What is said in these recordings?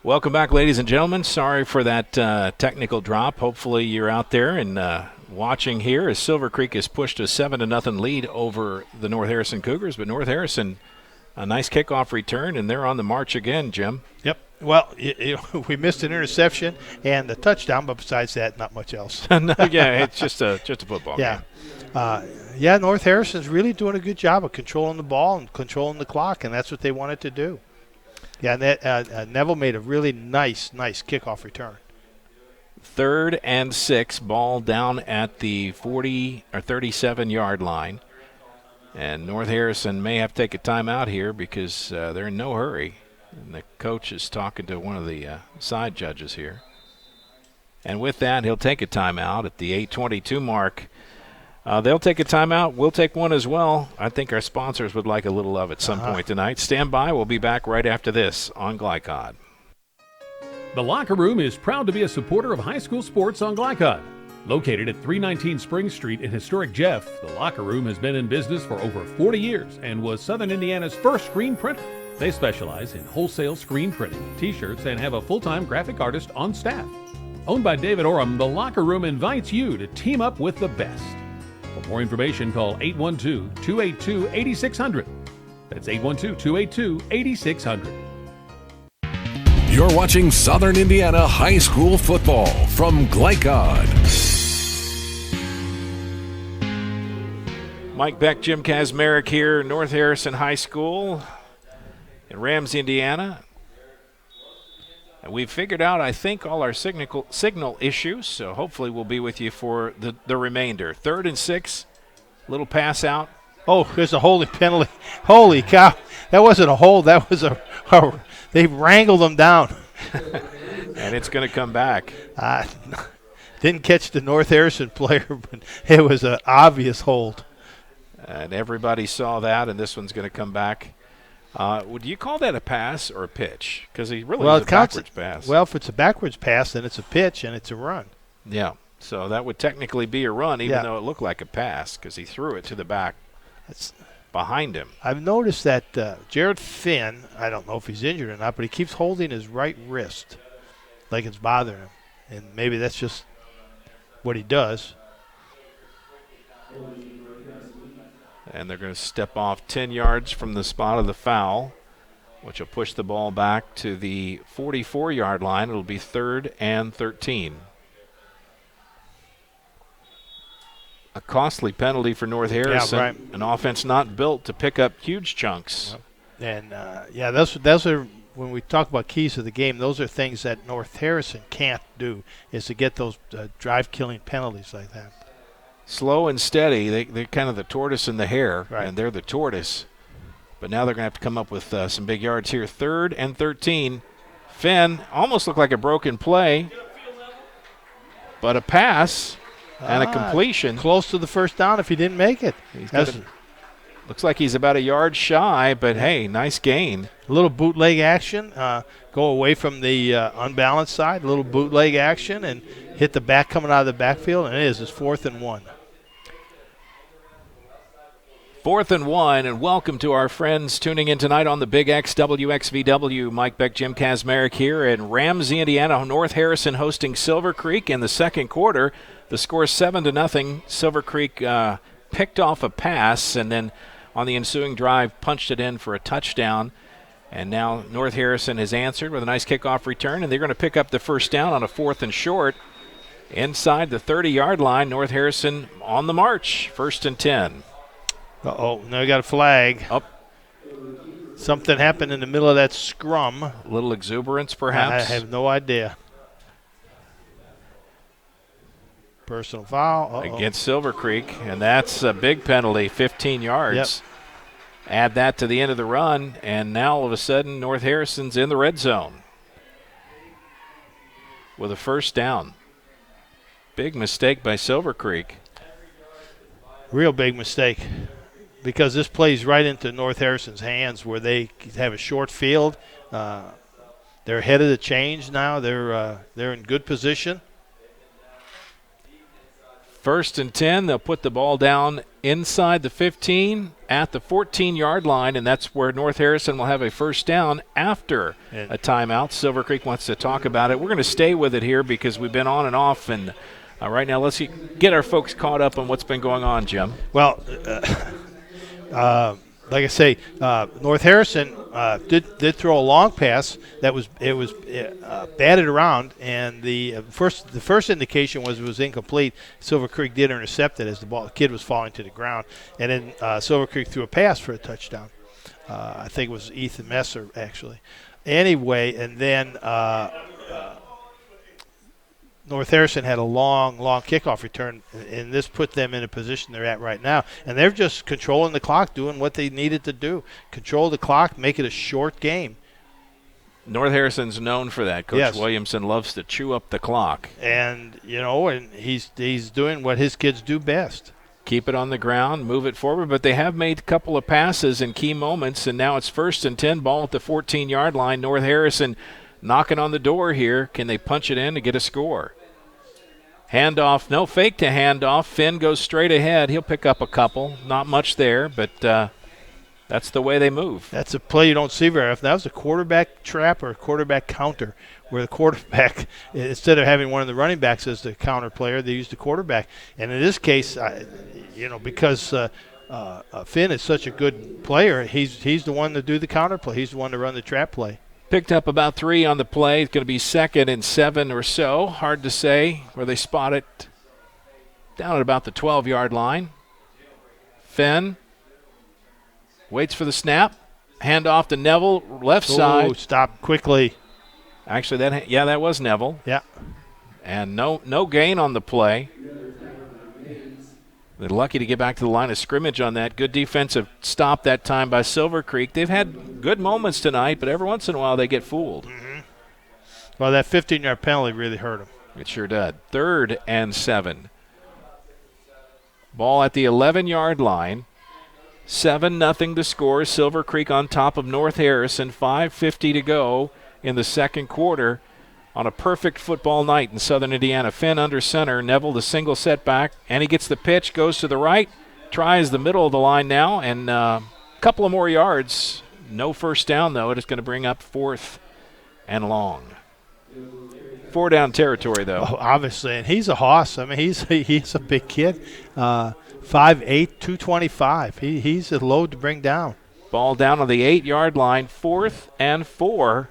Welcome back, ladies and gentlemen. Sorry for that technical drop. Hopefully you're out there and watching here as Silver Creek has pushed a 7-0 lead over the North Harrison Cougars. But North Harrison, a nice kickoff return, and they're on the march again, Jim. Yep. Well, we missed an interception and a touchdown, but besides that, not much else. Yeah, it's just a football game. Yeah, North Harrison's really doing a good job of controlling the ball and controlling the clock, and that's what they wanted to do. Yeah, and that, Neville made a really nice kickoff return. 3rd and 6, ball down at the 40 or 37-yard line. And North Harrison may have to take a timeout here because they're in no hurry. And the coach is talking to one of the side judges here. And with that, he'll take a timeout at the 8:22 mark. They'll take a timeout. We'll take one as well. I think our sponsors would like a little of at some point tonight. Stand by. We'll be back right after this on Glycod. The Locker Room is proud to be a supporter of high school sports on Glycod. Located at 319 Spring Street in historic Jeff, the Locker Room has been in business for over 40 years and was Southern Indiana's first screen printer. They specialize in wholesale screen printing, t-shirts, and have a full-time graphic artist on staff. Owned by David Oram, the Locker Room invites you to team up with the best. For more information, call 812-282-8600. That's 812-282-8600. You're watching Southern Indiana High School football from Glycod. Mike Beck, Jim Kazmarek here, North Harrison High School in Ramsey, Indiana. And we've figured out, I think, all our signal issues, so hopefully we'll be with you for the remainder. 3rd and 6, little pass out. Oh, there's a holding penalty. Holy cow. That wasn't a hold. That was they wrangled them down. And it's going to come back. Didn't catch the North Harrison player, but it was an obvious hold. And everybody saw that, and this one's going to come back. Would you call that a pass or a pitch? Because he really is a backwards pass. Well, if it's a backwards pass, then it's a pitch and it's a run. Yeah, so that would technically be a run, even though it looked like a pass, because he threw it to the back behind him. I've noticed that Jared Finn, I don't know if he's injured or not, but he keeps holding his right wrist like it's bothering him. And maybe that's just what he does. And they're going to step off 10 yards from the spot of the foul, which will push the ball back to the 44-yard line. It'll be 3rd and 13. A costly penalty for North Harrison. Yeah, right. An offense not built to pick up huge chunks. And, those are, when we talk about keys to the game, those are things that North Harrison can't do, is to get those drive-killing penalties like that. Slow and steady. They're kind of the tortoise and the hare, right. And they're the tortoise. But now they're going to have to come up with some big yards here. 3rd and 13. Finn almost looked like a broken play, but a pass and a completion. Close to the first down if he didn't make it. Looks like he's about a yard shy, but hey, nice gain. A little bootleg action. Go away from the unbalanced side. A little bootleg action and hit the back coming out of the backfield, and it's 4th and 1. 4th and 1, and welcome to our friends tuning in tonight on the Big X WXVW. Mike Beck, Jim Kazmarek here in Ramsey, Indiana. North Harrison hosting Silver Creek in the second quarter. The score 7-0. Silver Creek picked off a pass, and then on the ensuing drive punched it in for a touchdown. And now North Harrison has answered with a nice kickoff return, and they're going to pick up the first down on a 4th and short. Inside the 30-yard line, North Harrison on the march, 1st and 10. Uh-oh, now we got a flag. Up. Something happened in the middle of that scrum. A little exuberance, perhaps? I have no idea. Personal foul. Against Silver Creek, and that's a big penalty, 15 yards. Yep. Add that to the end of the run, and now all of a sudden North Harrison's in the red zone with a first down. Big mistake by Silver Creek. Real big mistake, because this plays right into North Harrison's hands where they have a short field. They're ahead of the change now. They're in good position. First and 10, they'll put the ball down inside the 15 at the 14-yard line, and that's where North Harrison will have a first down after a timeout. Silver Creek wants to talk about it. We're going to stay with it here because we've been on and off, and right now let's get our folks caught up on what's been going on, Jim. Well, like I say, North Harrison did throw a long pass that was batted around, and the first indication was it was incomplete. Silver Creek did intercept it as the kid was falling to the ground, and then Silver Creek threw a pass for a touchdown. I think it was Ethan Messer actually. Anyway, and then North Harrison had a long kickoff return, and this put them in a position they're at right now. And they're just controlling the clock, doing what they needed to do. Control the clock, make it a short game. North Harrison's known for that. Coach Williamson loves to chew up the clock. And, and he's doing what his kids do best. Keep it on the ground, move it forward, but they have made a couple of passes in key moments, and now it's first and 10, ball at the 14-yard line. North Harrison knocking on the door here. Can they punch it in to get a score? Handoff, no fake to handoff. Finn goes straight ahead. He'll pick up a couple. Not much there, but that's the way they move. That's a play you don't see very often. That was a quarterback trap or a quarterback counter where the quarterback, instead of having one of the running backs as the counter player, they used the quarterback. And in this case, because Finn is such a good player, he's the one to do the counter play. He's the one to run the trap play. Picked up about 3 on the play. It's going to be 2nd and 7 or so. Hard to say where they spot it. Down at about the 12-yard line. Finn waits for the snap. Hand off to Neville, left side. Stop quickly. Actually, that was Neville. Yeah. And no gain on the play. They're lucky to get back to the line of scrimmage on that. Good defensive stop that time by Silver Creek. They've had good moments tonight, but every once in a while they get fooled. Mm-hmm. Well, that 15-yard penalty really hurt them. It sure did. 3rd and 7. Ball at the 11-yard line. 7-0 to score. Silver Creek on top of North Harrison. 5:50 to go in the second quarter. On a perfect football night in Southern Indiana. Finn under center. Neville the single setback. And he gets the pitch, goes to the right, tries the middle of the line now, and a couple of more yards. No first down, though. It is going to bring up 4th and long. 4-down territory, though. Oh, obviously, and he's a hoss. I mean, he's a big kid. 5'8", 225. He's a load to bring down. Ball down on the 8-yard line. 4th and 4.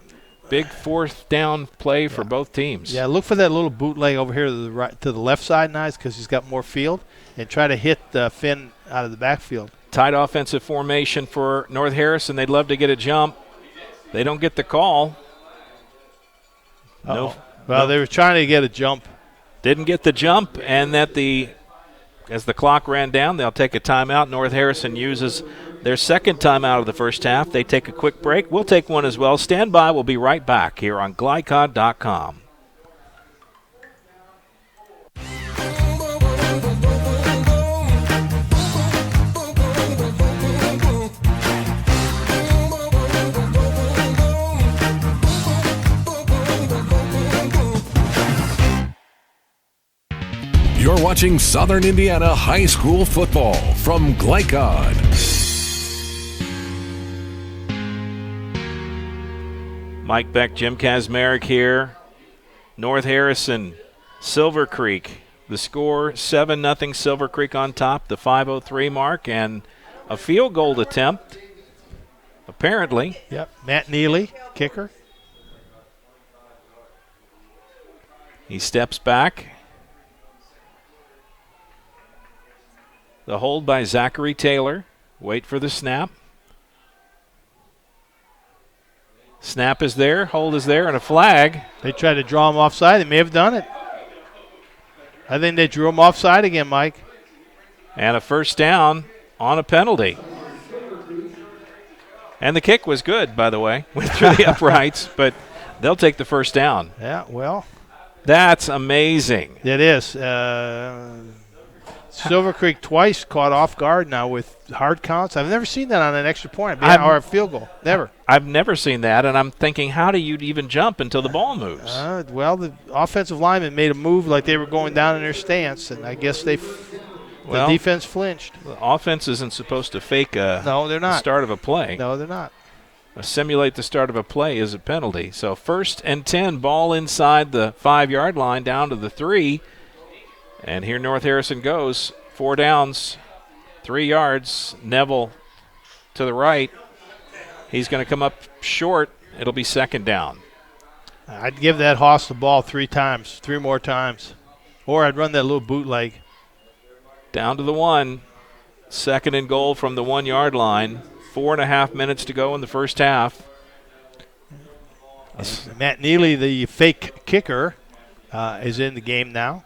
Big 4th down play for both teams. Yeah, look for that little bootleg over here to the left side, nice, because he's got more field, and try to hit Finn out of the backfield. Tight offensive formation for North Harrison. They'd love to get a jump. They don't get the call. They were trying to get a jump. Didn't get the jump, and as the clock ran down, they'll take a timeout. North Harrison uses their second timeout of the first half. They take a quick break. We'll take one as well. Stand by. We'll be right back here on Glycod.com. You're watching Southern Indiana High School football from Glycod. Mike Beck, Jim Kazmarek here. North Harrison, Silver Creek. The score, 7-0 Silver Creek on top, the 5:03 mark, and a field goal attempt, apparently. Yep, Matt Neely, kicker. He steps back. The hold by Zachary Taylor. Wait for the snap. Snap is there, hold is there, and a flag. They tried to draw him offside. They may have done it. I think they drew him offside again, Mike. And a first down on a penalty. And the kick was good, by the way. Went through the uprights, but they'll take the first down. Yeah, well. That's amazing. It is. Silver Creek twice caught off guard now with hard counts. I've never seen that on an extra point or a field goal. Never. I've never seen that, and I'm thinking, how do you even jump until the ball moves? Well, the offensive lineman made a move like they were going down in their stance, and I guess the defense flinched. The offense isn't supposed to fake they're not. the start of a play. No, they're not. Simulate the start of a play is a penalty. So 1st and 10, ball inside the 5-yard line down to the 3. And here North Harrison goes. 4 downs, 3 yards. Neville to the right. He's going to come up short. It'll be 2nd down. I'd give that hoss the ball 3 more times. Or I'd run that little bootleg. Down to the 1. 2nd and goal from the 1-yard line. 4.5 minutes to go in the first half. Matt Neely, the fake kicker, is in the game now.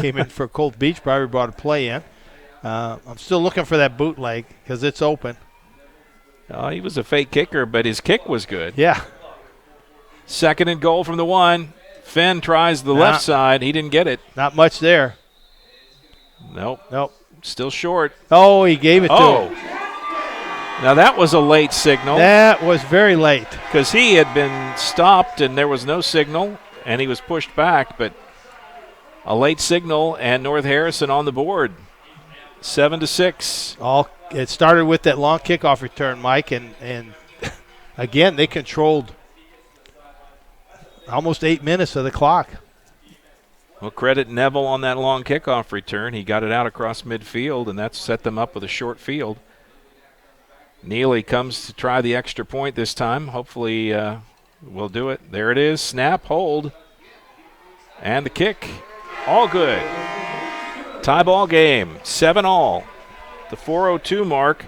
Came in for Colt Beach, probably brought a play in. I'm still looking for that bootleg because it's open. He was a fake kicker, but his kick was good. Yeah. 2nd and goal from the 1. Finn tries the left side. He didn't get it. Not much there. Nope. Still short. Oh, he gave it to him. Now that was a late signal. That was very late. Because he had been stopped and there was no signal, and he was pushed back, but a late signal and North Harrison on the board. 7-6. It started with that long kickoff return, Mike, and again, they controlled almost 8 minutes of the clock. Well, credit Neville on that long kickoff return. He got it out across midfield, and that set them up with a short field. Neely comes to try the extra point this time. Hopefully we'll do it. There it is. Snap, hold, and the kick. All good. Tie ball game. 7-all. The 4:02 mark.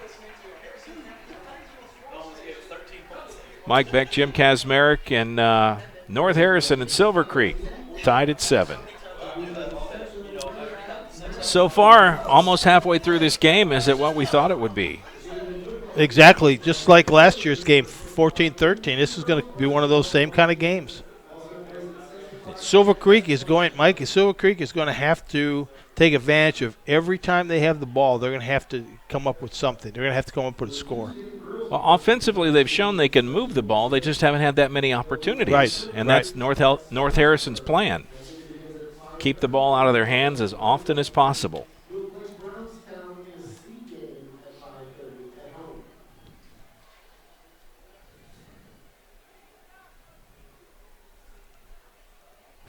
Mike Beck, Jim Kazmarek, and North Harrison and Silver Creek tied at 7. So far, almost halfway through this game, is it what we thought it would be? Exactly. Just like last year's game, 14-13. This is going to be one of those same kind of games. Silver Creek is going to have to take advantage of every time they have the ball. They're going to have to come up with something. They're going to have to come up with a score. Well, offensively, they've shown they can move the ball. They just haven't had that many opportunities. Right. And that's North Harrison's plan. Keep the ball out of their hands as often as possible.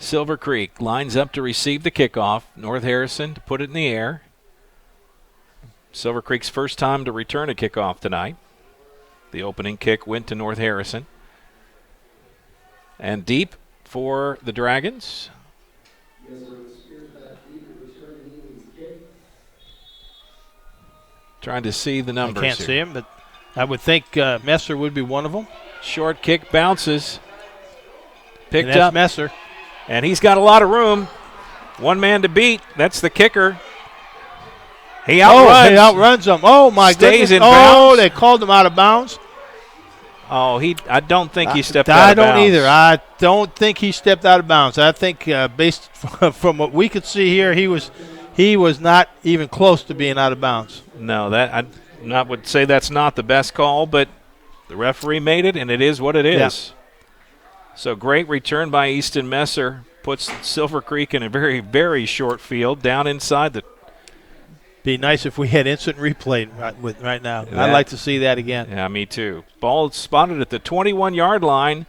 Silver Creek lines up to receive the kickoff. North Harrison to put it in the air. Silver Creek's first time to return a kickoff tonight. The opening kick went to North Harrison. And deep for the Dragons. Trying to see the numbers. I can't see him, but I would think Messer would be one of them. Short kick bounces. Picked and that's up. Messer. And he's got a lot of room. One man to beat. That's the kicker. He outruns. He outruns them. Oh, my Stays goodness. in bounds. They called him out of bounds. Oh, I don't think he stepped out of bounds. I don't either. I don't think he stepped out of bounds. I think based from what we could see here, he was not even close to being out of bounds. No, I would say that's not the best call, but the referee made it, and it is what it is. Yeah. So great return by Easton Messer. Puts Silver Creek in a very, very short field down inside the. Be nice if we had instant replay right now. I'd like to see that again. Yeah, me too. Ball spotted at the 21-yard line.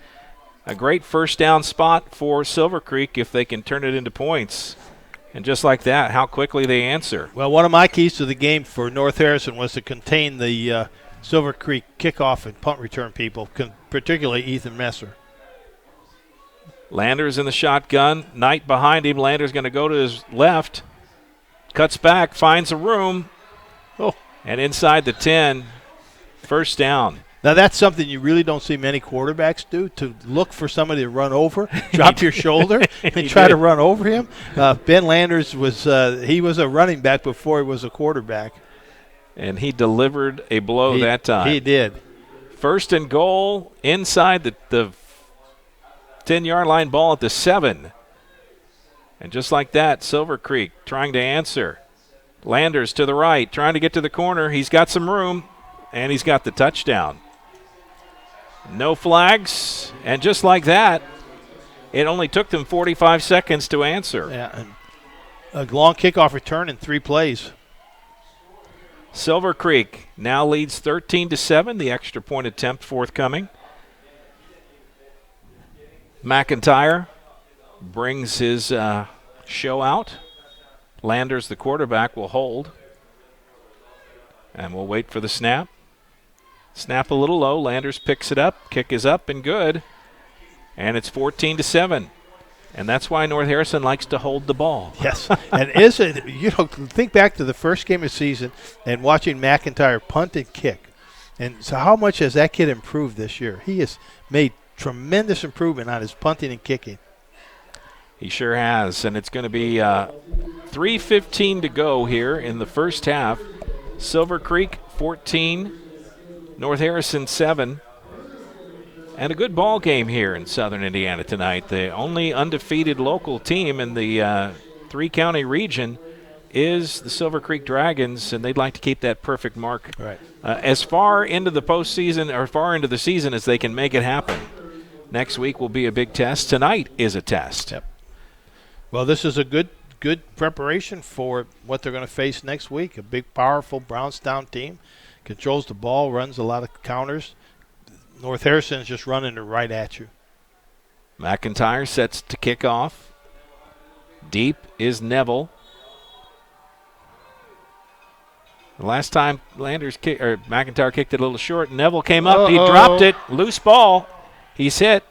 A great first down spot for Silver Creek if they can turn it into points. And just like that, how quickly they answer. Well, one of my keys to the game for North Harrison was to contain the Silver Creek kickoff and punt return people, particularly Ethan Messer. Landers in the shotgun. Knight behind him. Landers going to go to his left. Cuts back, finds a room. Oh. And inside the 10, first down. Now, that's something you really don't see many quarterbacks do, to look for somebody to run over, drop your shoulder, and try to run over him. Ben Landers was a running back before he was a quarterback. And he delivered a blow that time. He did. First and goal inside the 10-yard line, ball at the 7. And just like that, Silver Creek trying to answer. Landers to the right, trying to get to the corner. He's got some room, and he's got the touchdown. No flags, and just like that, it only took them 45 seconds to answer. Yeah, and a long kickoff return in 3 plays. Silver Creek now leads 13-7, the extra point attempt forthcoming. McIntyre brings his show out. Landers, the quarterback, will hold. And we'll wait for the snap. Snap a little low. Landers picks it up. Kick is up and good. And it's 14-7. And that's why North Harrison likes to hold the ball. Yes, and think back to the first game of the season and watching McIntyre punt and kick. And so how much has that kid improved this year? He has made tremendous improvement on his punting and kicking. He sure has, and it's going to be 3:15 to go here in the first half. Silver Creek 14, North Harrison 7. And a good ball game here in Southern Indiana tonight. The only undefeated local team in the three-county region is the Silver Creek Dragons, and they'd like to keep that perfect mark as far into the postseason or far into the season as they can make it happen. Next week will be a big test. Tonight is a test. Yep. Well, this is a good preparation for what they're going to face next week. A big, powerful Brownstown team. Controls the ball, runs a lot of counters. North Harrison is just running it right at you. McIntyre sets to kick off. Deep is Neville. The last time McIntyre kicked it a little short, Neville came up. He dropped it. Loose ball. He's hit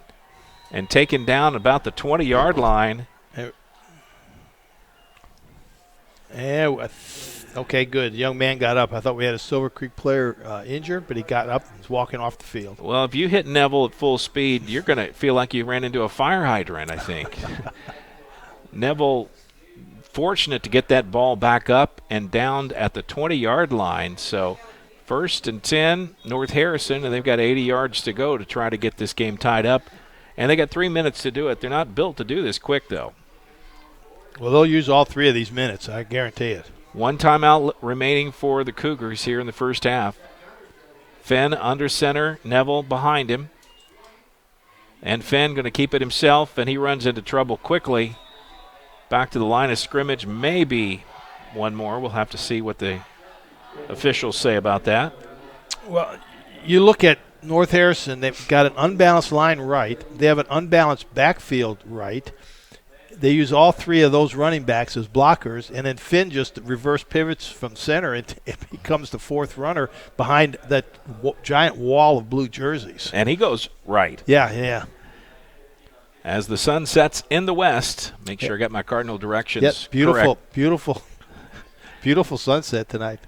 and taken down about the 20-yard line. Yeah, okay, good. The young man got up. I thought we had a Silver Creek player injured, but he got up and was walking off the field. Well, if you hit Neville at full speed, you're going to feel like you ran into a fire hydrant, I think. Neville, fortunate to get that ball back up and down at the 20-yard line. So 1st and 10, North Harrison, and they've got 80 yards to go to try to get this game tied up. And they got 3 minutes to do it. They're not built to do this quick, though. Well, they'll use all 3 of these minutes, I guarantee it. One timeout remaining for the Cougars here in the first half. Fenn under center, Neville behind him. And Fenn going to keep it himself, and he runs into trouble quickly. Back to the line of scrimmage, maybe one more. We'll have to see what the officials say about that. Well, you look at North Harrison, they've got an unbalanced line right. They have an unbalanced backfield right. They use all 3 of those running backs as blockers, and then Finn just reverse pivots from center. It becomes the 4th runner behind that giant wall of blue jerseys. And he goes right. Yeah. As the sun sets in the west, make sure I got my cardinal directions correct. Beautiful sunset tonight.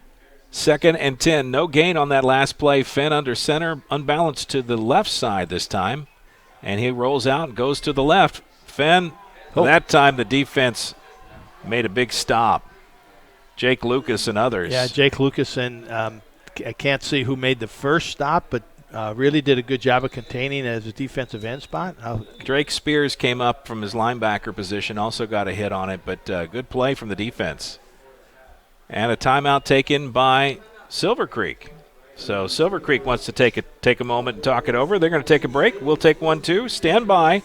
2nd and 10, no gain on that last play. Finn under center, unbalanced to the left side this time. And he rolls out and goes to the left. Finn. That time the defense made a big stop. Jake Lucas and others. Yeah, Jake Lucas and I can't see who made the first stop, but really did a good job of containing as a defensive end spot. Drake Spears came up from his linebacker position, also got a hit on it, but good play from the defense. And a timeout taken by Silver Creek. So Silver Creek wants to take a moment and talk it over. They're going to take a break. We'll take one too. Stand by.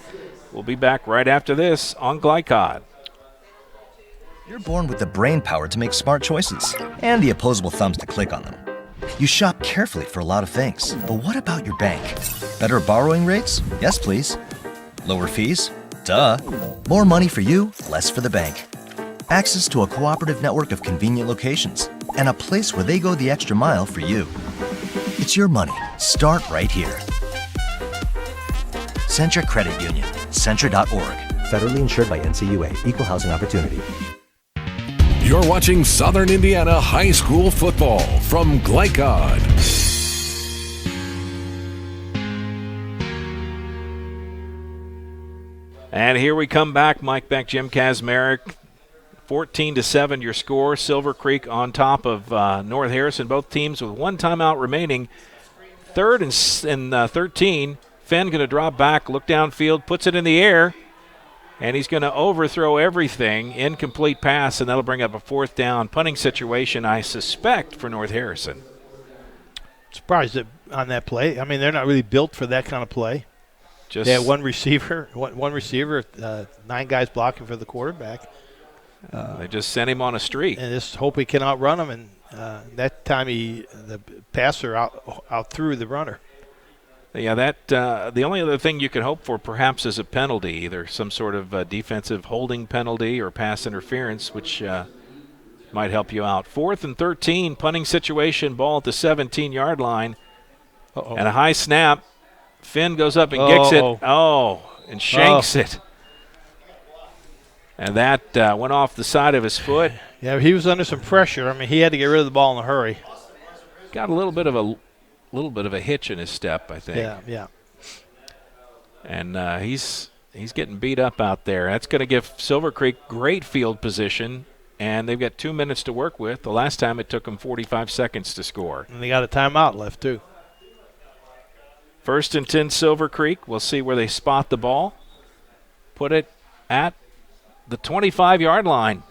We'll be back right after this on Glycod. You're born with the brain power to make smart choices and the opposable thumbs to click on them. You shop carefully for a lot of things, but what about your bank? Better borrowing rates? Yes, please. Lower fees? Duh. More money for you, less for the bank. Access to a cooperative network of convenient locations and a place where they go the extra mile for you. It's your money. Start right here. Centra Credit Union. Centra.org. Federally insured by NCUA. Equal housing opportunity. You're watching Southern Indiana High School football from Glycod. And here we come back. Mike Beck, Jim Kazmarek. 14-7 your score. Silver Creek on top of North Harrison. Both teams with one timeout remaining. 3rd and 13. Fenn going to drop back, look downfield, puts it in the air. And he's going to overthrow everything. Incomplete pass, and that'll bring up a 4th down punting situation, I suspect, for North Harrison. Surprised on that play. I mean, they're not really built for that kind of play. They had one receiver, 9 guys blocking for the quarterback. They just sent him on a streak. And just hope he can outrun him. And that time the passer out threw the runner. Yeah, the only other thing you can hope for perhaps is a penalty, either some sort of defensive holding penalty or pass interference, which might help you out. 4th and 13, punting situation, ball at the 17-yard line. And a high snap. Finn goes up and kicks it. And shanks it. And that went off the side of his foot. Yeah, he was under some pressure. I mean, he had to get rid of the ball in a hurry. Got a little bit of a hitch in his step, I think. Yeah. And he's getting beat up out there. That's going to give Silver Creek great field position, and they've got 2 minutes to work with. The last time it took them 45 seconds to score. And they got a timeout left, too. 1st and 10, Silver Creek. We'll see where they spot the ball. Put it at the 25-yard line.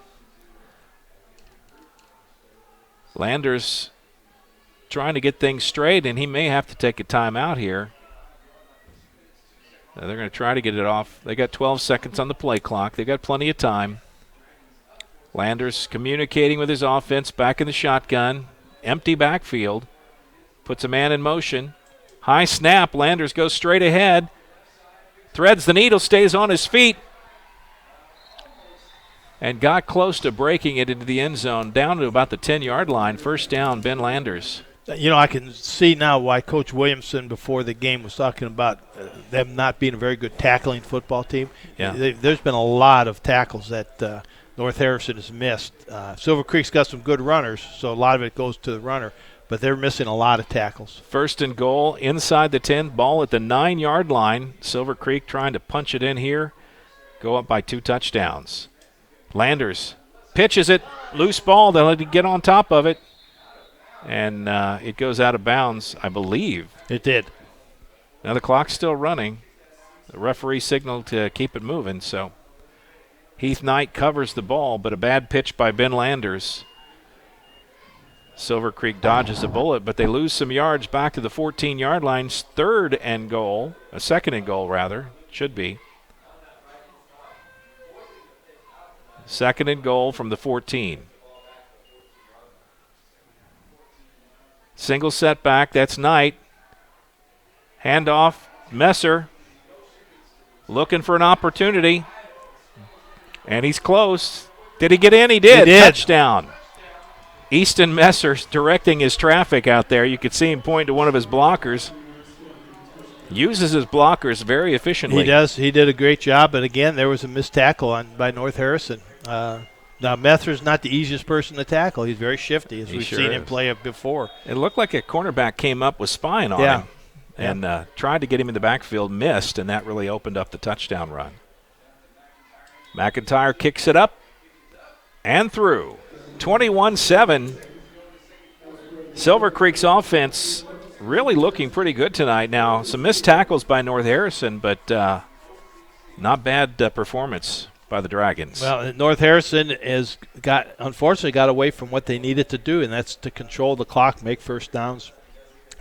Landers trying to get things straight, and he may have to take a timeout here. They're going to try to get it off. They got 12 seconds on the play clock. They've got plenty of time. Landers communicating with his offense back in the shotgun. Empty backfield. Puts a man in motion. High snap. Landers goes straight ahead. Threads the needle, stays on his feet. And got close to breaking it into the end zone, down to about the 10-yard line. 1st down, Ben Landers. You know, I can see now why Coach Williamson before the game was talking about them not being a very good tackling football team. Yeah. There's been a lot of tackles that North Harrison has missed. Silver Creek's got some good runners, so a lot of it goes to the runner, but they're missing a lot of tackles. 1st and goal, inside the 10, ball at the 9-yard line. Silver Creek trying to punch it in here, go up by 2 touchdowns. Landers pitches it, loose ball. They'll let it get on top of it. And it goes out of bounds, I believe. It did. Now the clock's still running. The referee signaled to keep it moving. So Heath Knight covers the ball, but a bad pitch by Ben Landers. Silver Creek dodges a bullet, but they lose some yards back to the 14-yard line. 2nd and goal, a 2nd and goal rather, should be. 2nd and goal from the 14. Single setback, that's Knight. Handoff, Messer. Looking for an opportunity. And he's close. Did he get in? He did. Touchdown. Easton Messer directing his traffic out there. You could see him point to one of his blockers. Uses his blockers very efficiently. He does. He did a great job. But again, there was a missed tackle by North Harrison. Now, Messer's not the easiest person to tackle. He's very shifty, as we've seen him play before. It looked like a cornerback came up with spine on him and tried to get him in the backfield, missed, and that really opened up the touchdown run. McIntyre kicks it up and through. 21-7. Silver Creek's offense really looking pretty good tonight. Now, some missed tackles by North Harrison, but not bad performance by the Dragons. Well, North Harrison unfortunately got away from what they needed to do, and that's to control the clock, make 1st downs,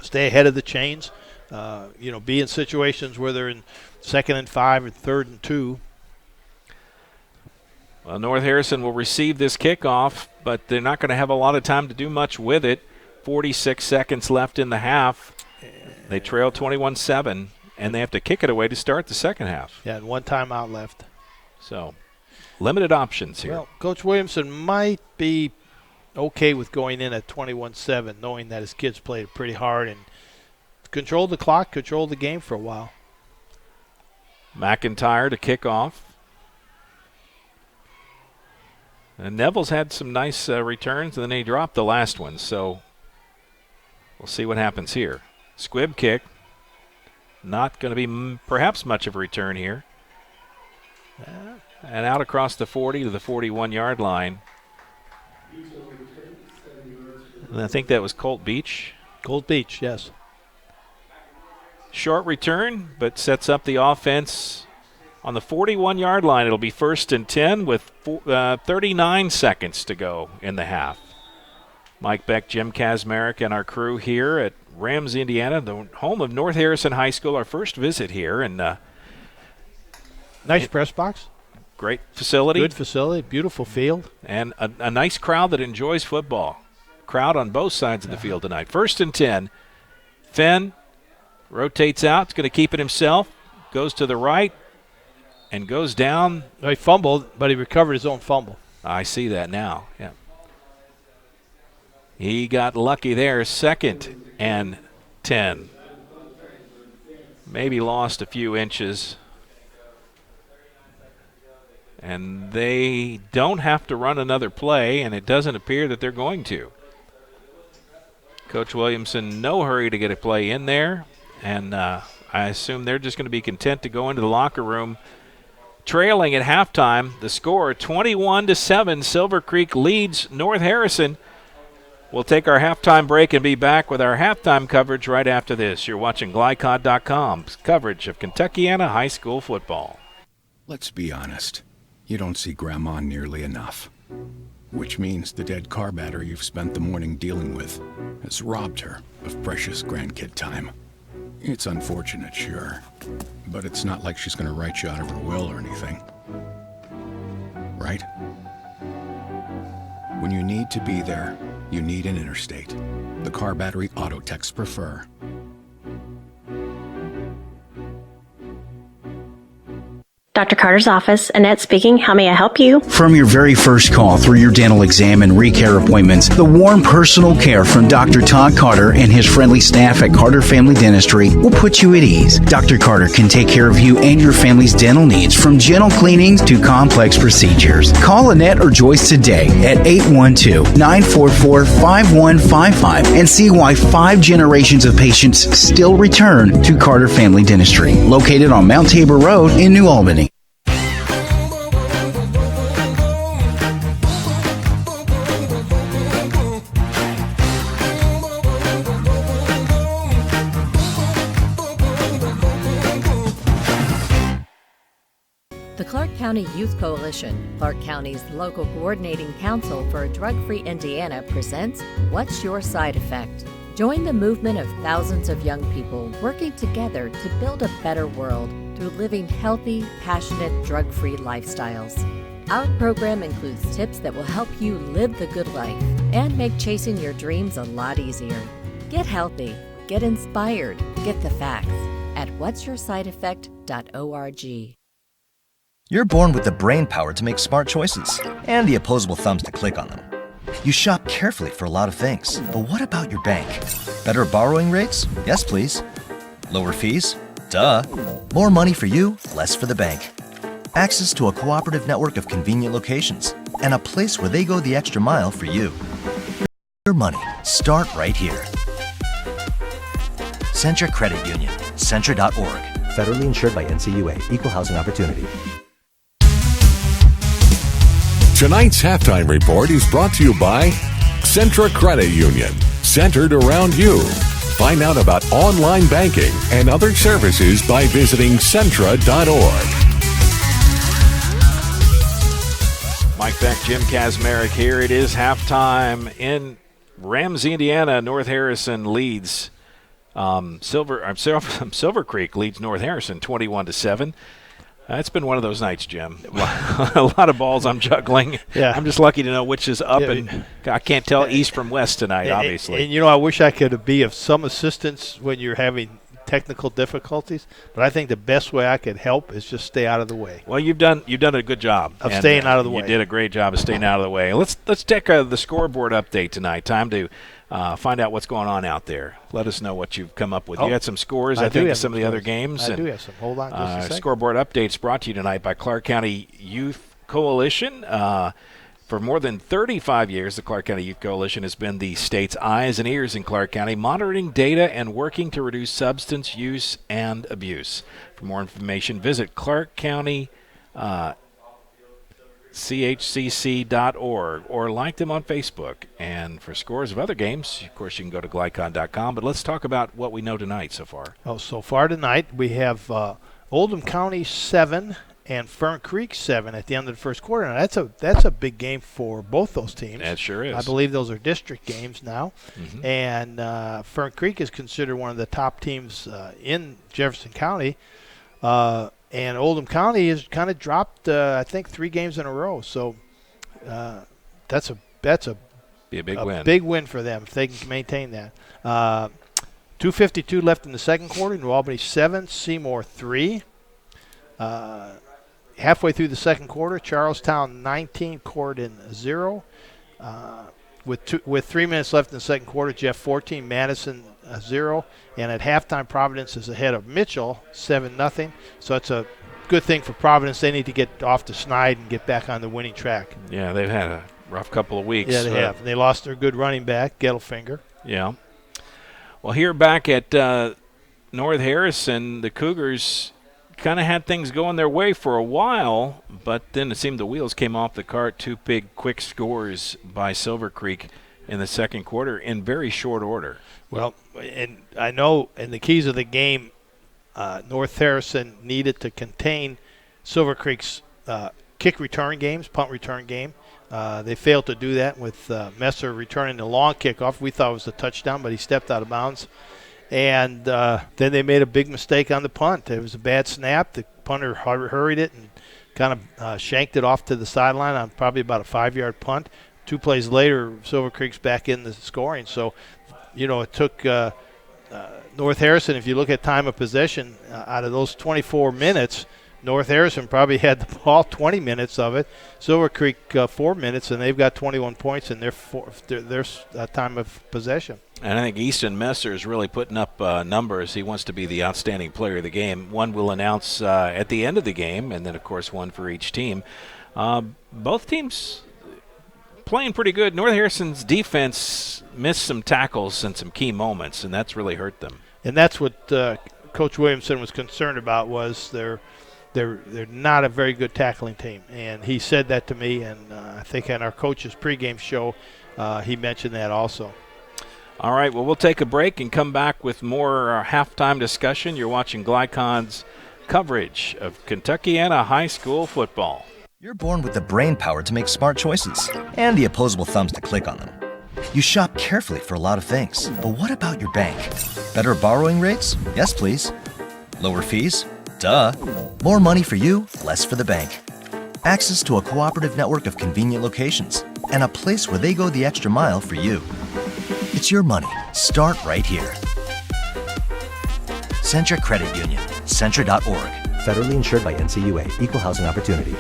stay ahead of the chains, be in situations where they're in 2nd and 5 or 3rd and 2. Well, North Harrison will receive this kickoff, but they're not going to have a lot of time to do much with it. 46 seconds left in the half. They trail 21-7, and they have to kick it away to start the second half. Yeah, and 1 timeout left. So, limited options here. Well, Coach Williamson might be okay with going in at 21-7, knowing that his kids played pretty hard and controlled the clock, controlled the game for a while. McIntyre to kick off. And Neville's had some nice returns, and then he dropped the last one. So we'll see what happens here. Squib kick. Not going to be perhaps much of a return here. And out across the 40 to the 41-yard line. And I think that was Colt Beach. Colt Beach, yes. Short return, but sets up the offense On the 41-yard line, it'll be 1st and 10 with 39 seconds to go in the half. Mike Beck, Jim Kazmarek, and our crew here at Ramsey, Indiana, the home of North Harrison High School. Our first visit here, and nice press box. Great facility. Good facility, beautiful field. And a nice crowd that enjoys football. Crowd on both sides of the field tonight. 1st and 10. Fenn rotates out. It's going to keep it himself. Goes to the right and goes down. He fumbled, but he recovered his own fumble. I see that now, yeah. He got lucky there. 2nd and 10. Maybe lost a few inches. And they don't have to run another play, and it doesn't appear that they're going to. Coach Williamson, no hurry to get a play in there, and I assume they're just going to be content to go into the locker room trailing at halftime. The score, 21-7, Silver Creek leads North Harrison. We'll take our halftime break and be back with our halftime coverage right after this. You're watching Glycod.com's coverage of Kentuckiana high school football. Let's be honest. You don't see Grandma nearly enough. Which means the dead car battery you've spent the morning dealing with has robbed her of precious grandkid time. It's unfortunate, sure, but it's not like she's going to write you out of her will or anything. Right? When you need to be there, you need an Interstate. The car battery auto techs prefer. Dr. Carter's office, Annette speaking. How may I help you? From your very first call through your dental exam and recare appointments, the warm personal care from Dr. Todd Carter and his friendly staff at Carter Family Dentistry will put you at ease. Dr. Carter can take care of you and your family's dental needs, from gentle cleanings to complex procedures. Call Annette or Joyce today at 812-944-5155 and see why 5 generations of patients still return to Carter Family Dentistry, located on Mount Tabor Road in New Albany. The Clark County Youth Coalition, Clark County's local coordinating council for a drug-free Indiana, presents What's Your Side Effect? Join the movement of thousands of young people working together to build a better world through living healthy, passionate, drug-free lifestyles. Our program includes tips that will help you live the good life and make chasing your dreams a lot easier. Get healthy, get inspired, get the facts at what'syoursideeffect.org. You're born with the brain power to make smart choices and the opposable thumbs to click on them. You shop carefully for a lot of things, but what about your bank? Better borrowing rates? Yes, please. Lower fees? Duh. More money for you, less for the bank. Access to a cooperative network of convenient locations and a place where they go the extra mile for you. Your money, start right here. Centra Credit Union, Centra.org. Federally insured by NCUA. Equal housing opportunity. Tonight's halftime report is brought to you by Centra Credit Union, centered around you. Find out about online banking and other services by visiting Centra.org. Mike Beck, Jim Kazmarek here. It is halftime in Ramsey, Indiana. North Harrison leads Silver Creek leads North Harrison 21-7. It's been one of those nights, Jim. A lot of balls I'm juggling. Yeah. I'm just lucky to know which is up, and I can't tell east from west tonight, obviously. And I wish I could be of some assistance when you're having technical difficulties, but I think the best way I could help is just stay out of the way. Well, you've done a good job of staying out of the way. You did a great job of staying out of the way. Let's take the scoreboard update tonight. Time to find out what's going on out there. Let us know what you've come up with. You had some scores, I think, in some of the other games. I do have some. Hold on just a second. Scoreboard updates brought to you tonight by Clark County Youth Coalition. For more than 35 years, the Clark County Youth Coalition has been the state's eyes and ears in Clark County, monitoring data and working to reduce substance use and abuse. For more information, visit clarkcountychcc.org or like them on Facebook. And for scores of other games, of course, you can go to glycon.com. But let's talk about what we know tonight so far. So far tonight, we have Oldham County 7 and Fern Creek 7 at the end of the first quarter. Now that's a big game for both those teams. That sure is. I believe those are district games now. Mm-hmm. And Fern Creek is considered one of the top teams in Jefferson County. And Oldham County has kind of dropped, I think, 3 games in a row. So that's a be a big win. Big win for them if they can maintain that. 2:52 left in the second quarter. New Albany 7, Seymour 3. Halfway through the second quarter, Charlestown 19, Corydon 0. With 3 minutes left in the second quarter, Jeff 14, Madison 0. And at halftime, Providence is ahead of Mitchell 7-0. So it's a good thing for Providence. They need to get off the snide and get back on the winning track. Yeah, they've had a rough couple of weeks. Yeah, they have. They lost their good running back, Gettelfinger. Yeah. Well, here back at North Harrison, the Cougars kind of had things going their way for a while, but then it seemed the wheels came off the cart. 2 big, quick scores by Silver Creek in the second quarter in very short order. Well, and I know in the keys of the game, North Harrison needed to contain Silver Creek's kick return games, punt return game. They failed to do that with Messer returning the long kickoff. We thought it was a touchdown, but he stepped out of bounds. And then they made a big mistake on the punt. It was a bad snap. The punter hurried it and kind of shanked it off to the sideline on probably about a 5-yard punt. 2 plays later, Silver Creek's back in the scoring. So, it took North Harrison, if you look at time of possession, out of those 24 minutes, North Harrison probably had the ball 20 minutes of it. Silver Creek 4 minutes, and they've got 21 points in their time of possession. And I think Easton Messer is really putting up numbers. He wants to be the outstanding player of the game. One we'll announce at the end of the game, and then, of course, one for each team. Both teams playing pretty good. North Harrison's defense missed some tackles and some key moments, and that's really hurt them. And that's what Coach Williamson was concerned about, was they're not a very good tackling team. And he said that to me, and I think on our coach's pregame show he mentioned that also. All right, well, we'll take a break and come back with more halftime discussion. You're watching Glycon's coverage of Kentuckiana high school football. You're born with the brain power to make smart choices and the opposable thumbs to click on them. You shop carefully for a lot of things, but what about your bank? Better borrowing rates? Yes, please. Lower fees? Duh. More money for you, less for the bank. Access to a cooperative network of convenient locations and a place where they go the extra mile for you. It's your money. Start right here. Centra Credit Union. Centra.org. Federally insured by NCUA. Equal housing opportunity.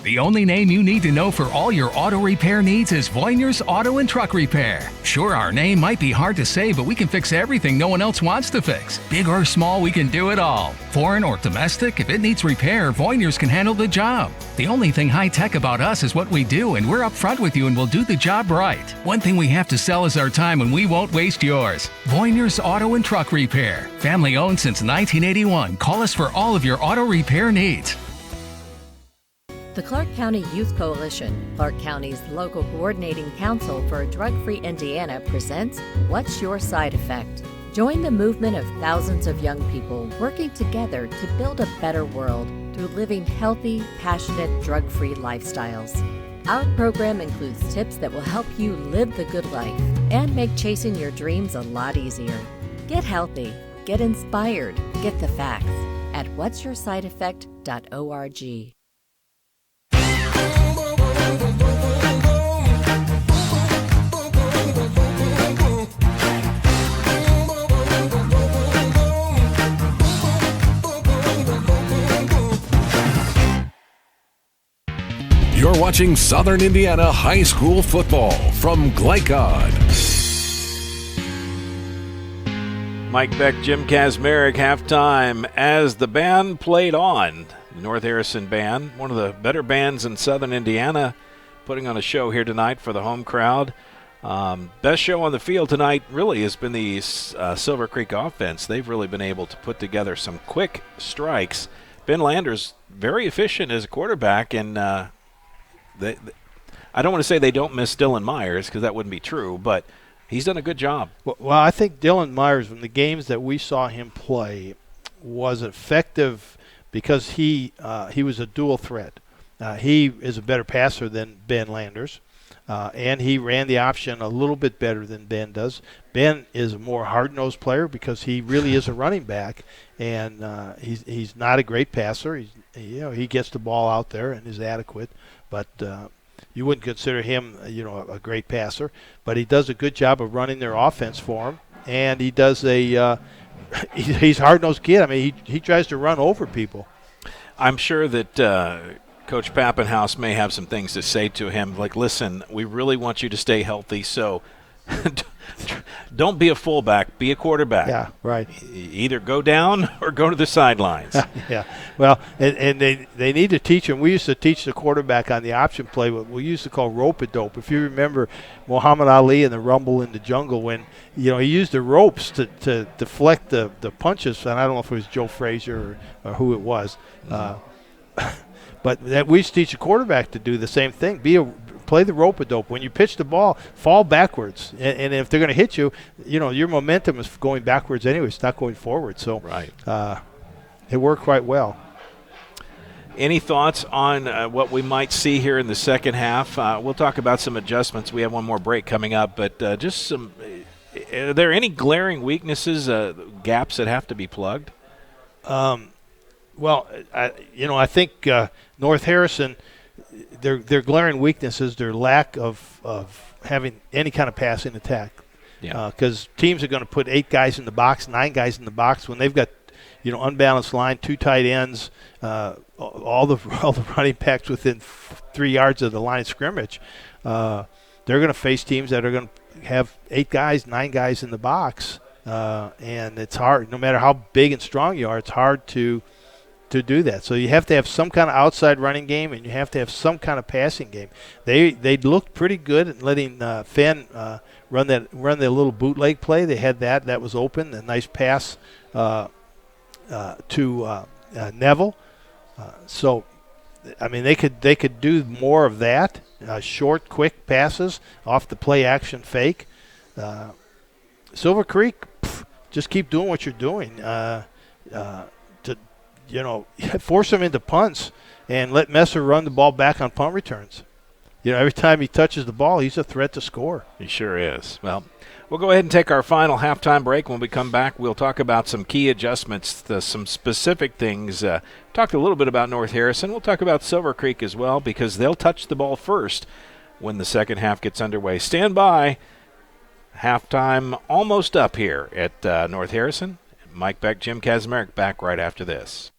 The only name you need to know for all your auto repair needs is Voinier's Auto and Truck Repair. Sure, our name might be hard to say, but we can fix everything no one else wants to fix. Big or small, we can do it all. Foreign or domestic, if it needs repair, Voinier's can handle the job. The only thing high-tech about us is what we do, and we're upfront with you and we'll do the job right. One thing we have to sell is our time, and we won't waste yours. Voinier's Auto and Truck Repair. Family-owned since 1981. Call us for all of your auto repair needs. The Clark County Youth Coalition, Clark County's local coordinating council for a drug-free Indiana, presents What's Your Side Effect? Join the movement of thousands of young people working together to build a better world through living healthy, passionate, drug-free lifestyles. Our program includes tips that will help you live the good life and make chasing your dreams a lot easier. Get healthy, get inspired, get the facts at what'syoursideeffect.org. You're watching Southern Indiana High School football from Glycod. Mike Beck, Jim Kazmarek, halftime as the band played on. The North Harrison Band, one of the better bands in Southern Indiana, putting on a show here tonight for the home crowd. Best show on the field tonight really has been the Silver Creek offense. They've really been able to put together some quick strikes. Ben Landers, very efficient as a quarterback, and I don't want to say they don't miss Dylan Myers, because that wouldn't be true, but he's done a good job. Well, I think Dylan Myers, from the games that we saw him play, was effective because he was a dual threat. He is a better passer than Ben Landers. And he ran the option a little bit better than Ben does. Ben is a more hard-nosed player because he really is a running back, and he's not a great passer. He gets the ball out there and is adequate, but you wouldn't consider him a great passer. But he does a good job of running their offense for him, and he does he's a hard-nosed kid. I mean, he tries to run over people. I'm sure that Coach Pappenhaus may have some things to say to him, like, listen, we really want you to stay healthy, so don't be a fullback, be a quarterback. Yeah, right. Either go down or go to the sidelines. Yeah, well, and they need to teach him. We used to teach the quarterback on the option play what we used to call rope-a-dope. If you remember Muhammad Ali and the Rumble in the Jungle, when he used the ropes to deflect the punches, and I don't know if it was Joe Frazier or who it was. But that we used to teach a quarterback to do the same thing. Play the rope-a-dope. When you pitch the ball, fall backwards. And if they're going to hit you, your momentum is going backwards anyway. It's not going forward. So right. It worked quite well. Any thoughts on what we might see here in the second half? We'll talk about some adjustments. We have one more break coming up. But just some are there any glaring weaknesses, gaps that have to be plugged? Well, I think North Harrison, their glaring weakness is their lack of having any kind of passing attack. Yeah. Because teams are going to put 8 guys in the box, 9 guys in the box when they've got, unbalanced line, 2 tight ends, all the running backs within 3 yards of the line of scrimmage. They're going to face teams that are going to have 8 guys, 9 guys in the box, and it's hard. No matter how big and strong you are, it's hard to do that. So you have to have some kind of outside running game, and you have to have some kind of passing game. They looked pretty good at letting Fenn run their little bootleg play. They had that was open, a nice pass to Neville. So I mean, they could do more of that, short, quick passes off the play action fake. Silver Creek, just keep doing what you're doing. Force him into punts and let Messer run the ball back on punt returns. Every time he touches the ball, he's a threat to score. He sure is. Well, we'll go ahead and take our final halftime break. When we come back, we'll talk about some key adjustments, some specific things. Talked a little bit about North Harrison. We'll talk about Silver Creek as well, because they'll touch the ball first when the second half gets underway. Stand by. Halftime almost up here at North Harrison. Mike Beck, Jim Kazmarek back right after this.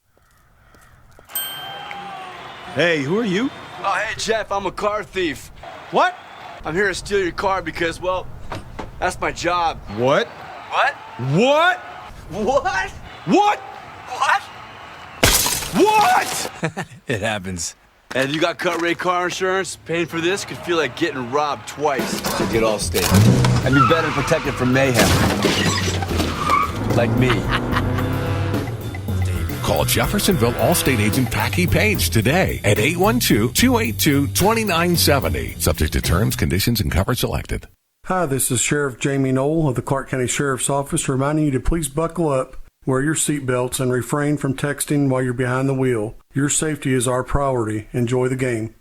Hey, who are you? Oh, hey, Jeff, I'm a car thief. What? I'm here to steal your car because, well, that's my job. What? What? What? What? What? What? What? It happens. And if you got cut rate car insurance, paying for this could feel like getting robbed twice. So get Allstate. And be better protected from mayhem. Like me. Call Jeffersonville Allstate agent Packy Page today at 812-282-2970. Subject to terms, conditions, and coverage selected. Hi, this is Sheriff Jamie Knoll of the Clark County Sheriff's Office reminding you to please buckle up, wear your seatbelts, and refrain from texting while you're behind the wheel. Your safety is our priority. Enjoy the game.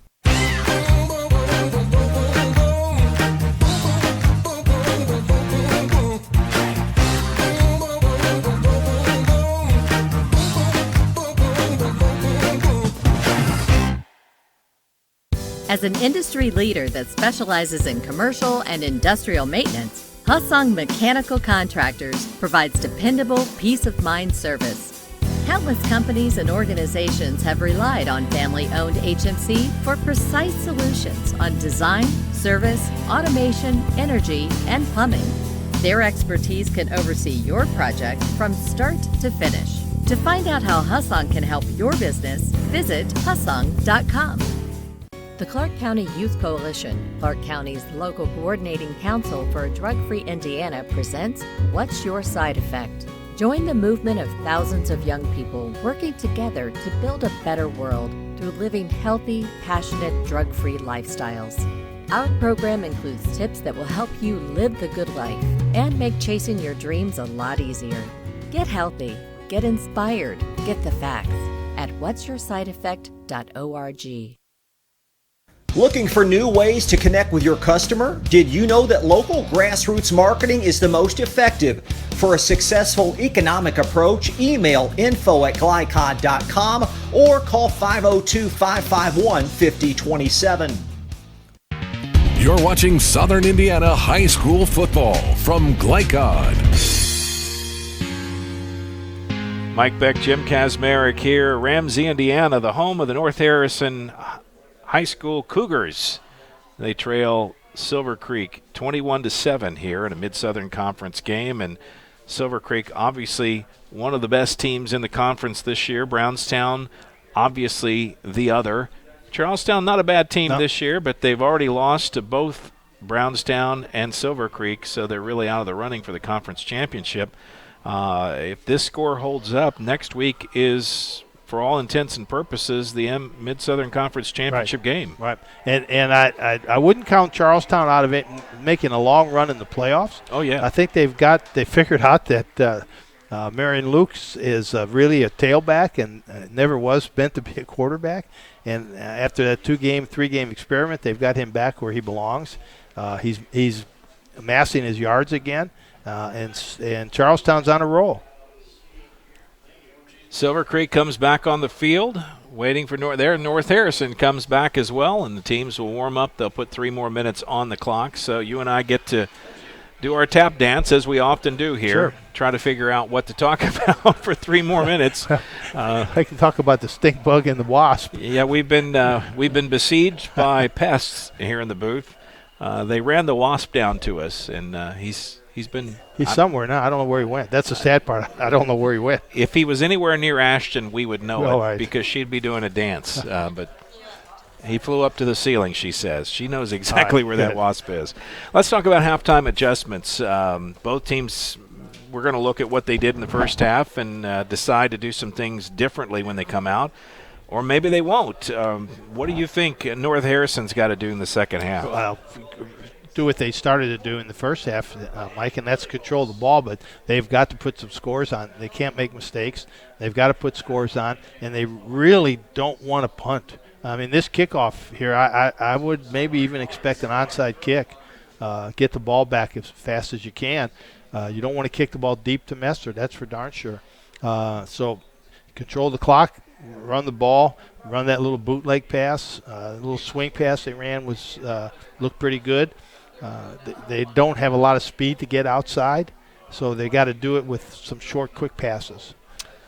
As an industry leader that specializes in commercial and industrial maintenance, Hussong Mechanical Contractors provides dependable, peace-of-mind service. Countless companies and organizations have relied on family-owned HMC for precise solutions on design, service, automation, energy, and plumbing. Their expertise can oversee your project from start to finish. To find out how Hussong can help your business, visit Hussong.com. The Clark County Youth Coalition, Clark County's local coordinating council for a drug-free Indiana, presents What's Your Side Effect? Join the movement of thousands of young people working together to build a better world through living healthy, passionate, drug-free lifestyles. Our program includes tips that will help you live the good life and make chasing your dreams a lot easier. Get healthy, get inspired, get the facts. at what'syoursideeffect.org. Looking for new ways to connect with your customer? Did you know that local grassroots marketing is the most effective? For a successful economic approach, email info@glycod.com or call 502-551-5027. You're watching Southern Indiana High School football from Glycod. Mike Beck, Jim Kazmarek here. Ramsey, Indiana, the home of the North Harrison High School Cougars. They trail Silver Creek 21-7 here in a Mid-Southern Conference game, and Silver Creek obviously one of the best teams in the conference this year. Brownstown obviously the other. Charlestown not a bad team this year, but they've already lost to both Brownstown and Silver Creek, so they're really out of the running for the conference championship. If this score holds up, next week is, for all intents and purposes, the Mid-Southern Conference Championship game. Right. And I wouldn't count Charlestown out of it making a long run in the playoffs. Oh, yeah. I think they figured out that Marion Lukes is really a tailback and never was meant to be a quarterback. And after that 3-game experiment, they've got him back where he belongs. He's amassing his yards again, and Charlestown's on a roll. Silver Creek comes back on the field, waiting for North Harrison comes back as well, and the teams will warm up. They'll put 3 more minutes on the clock. So you and I get to do our tap dance, as we often do here. Sure. Try to figure out what to talk about for 3 more minutes. I can talk about the stink bug and the wasp. Yeah, we've been besieged by pests here in the booth. They ran the wasp down to us, and he's somewhere now. I don't know where he went. That's the sad part. I don't know where he went. If he was anywhere near Ashton, we would know right. because she'd be doing a dance. But he flew up to the ceiling, she says. She knows exactly where that wasp is. Let's talk about halftime adjustments. Both teams, we're going to look at what they did in the first half and decide to do some things differently when they come out. Or maybe they won't. What do you think North Harrison's got to do in the second half? Well, do what they started to do in the first half, Mike, and that's control the ball, but they've got to put some scores on. They can't make mistakes. They've got to put scores on, and they really don't want to punt. I mean, this kickoff here, I would maybe even expect an onside kick. Get the ball back as fast as you can. You don't want to kick the ball deep to Messer. That's for darn sure. So control the clock, run the ball, run that little bootleg pass. A little swing pass they ran looked pretty good. They don't have a lot of speed to get outside, so they got to do it with some short, quick passes.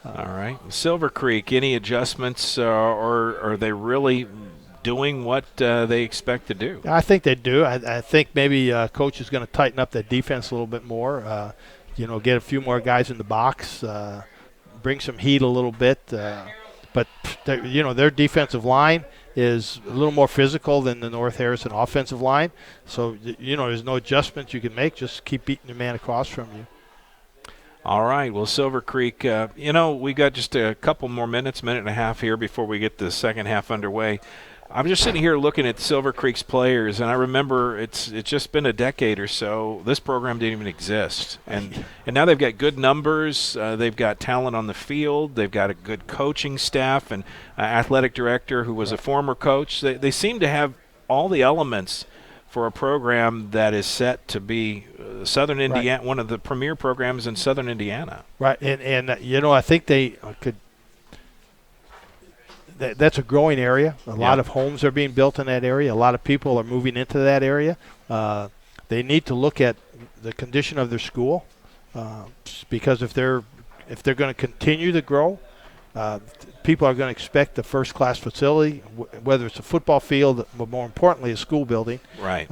All right. Silver Creek, any adjustments, or are they really doing what they expect to do? I think they do. I think maybe Coach is going to tighten up that defense a little bit more, get a few more guys in the box, bring some heat a little bit. But their defensive line is a little more physical than the North Harrison offensive line. So, there's no adjustments you can make. Just keep beating the man across from you. All right. Well, Silver Creek, we got just a couple more minutes, minute and a half here before we get the second half underway. I'm just sitting here looking at Silver Creek's players, and I remember it's just been a decade or so. This program didn't even exist. And now they've got good numbers. They've got talent on the field. They've got a good coaching staff and athletic director who was a former coach. They seem to have all the elements for a program that is set to be Southern Indiana, one of the premier programs in Southern Indiana. Right, and I think they could – that's a growing area. A lot of homes are being built in that area. A lot of people are moving into that area. They need to look at the condition of their school because if they're going to continue to grow, people are going to expect the first-class facility, whether it's a football field, but more importantly, a school building. Right.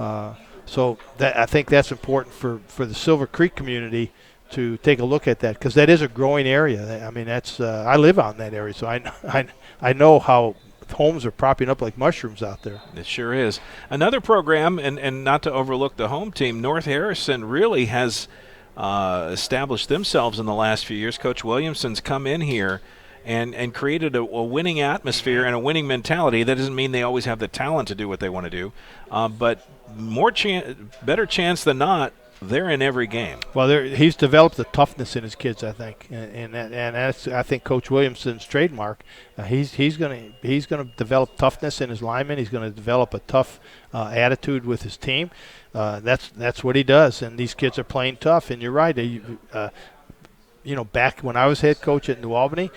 So I think that's important for the Silver Creek community to take a look at that because that is a growing area. I mean, that's I live out in that area, so I know how homes are propping up like mushrooms out there. It sure is. Another program, and not to overlook the home team, North Harrison really has established themselves in the last few years. Coach Williamson's come in here and created a winning atmosphere and a winning mentality. That doesn't mean they always have the talent to do what they want to do, but better chance than not they're in every game. Well, he's developed the toughness in his kids, I think, and that's, I think, Coach Williamson's trademark. He's going to develop toughness in his linemen. He's going to develop a tough attitude with his team. That's what he does, and these kids are playing tough. And you're right. Back when I was head coach at New Albany,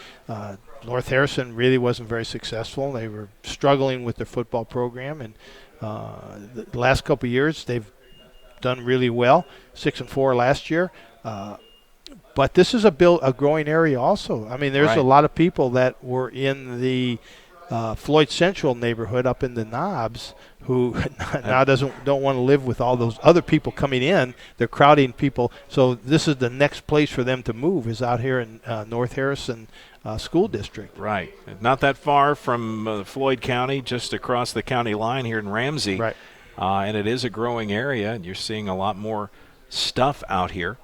North Harrison really wasn't very successful. They were struggling with their football program, and the last couple of years they've done really well, 6-4 last year. But this is a growing area also. I mean, there's a lot of people that were in the Floyd Central neighborhood up in the Knobs who now don't want to live with all those other people coming in. They're crowding people. So this is the next place for them to move, is out here in North Harrison School District. Right. Not that far from Floyd County, just across the county line here in Ramsey. Right. And it is a growing area, and you're seeing a lot more stuff out here.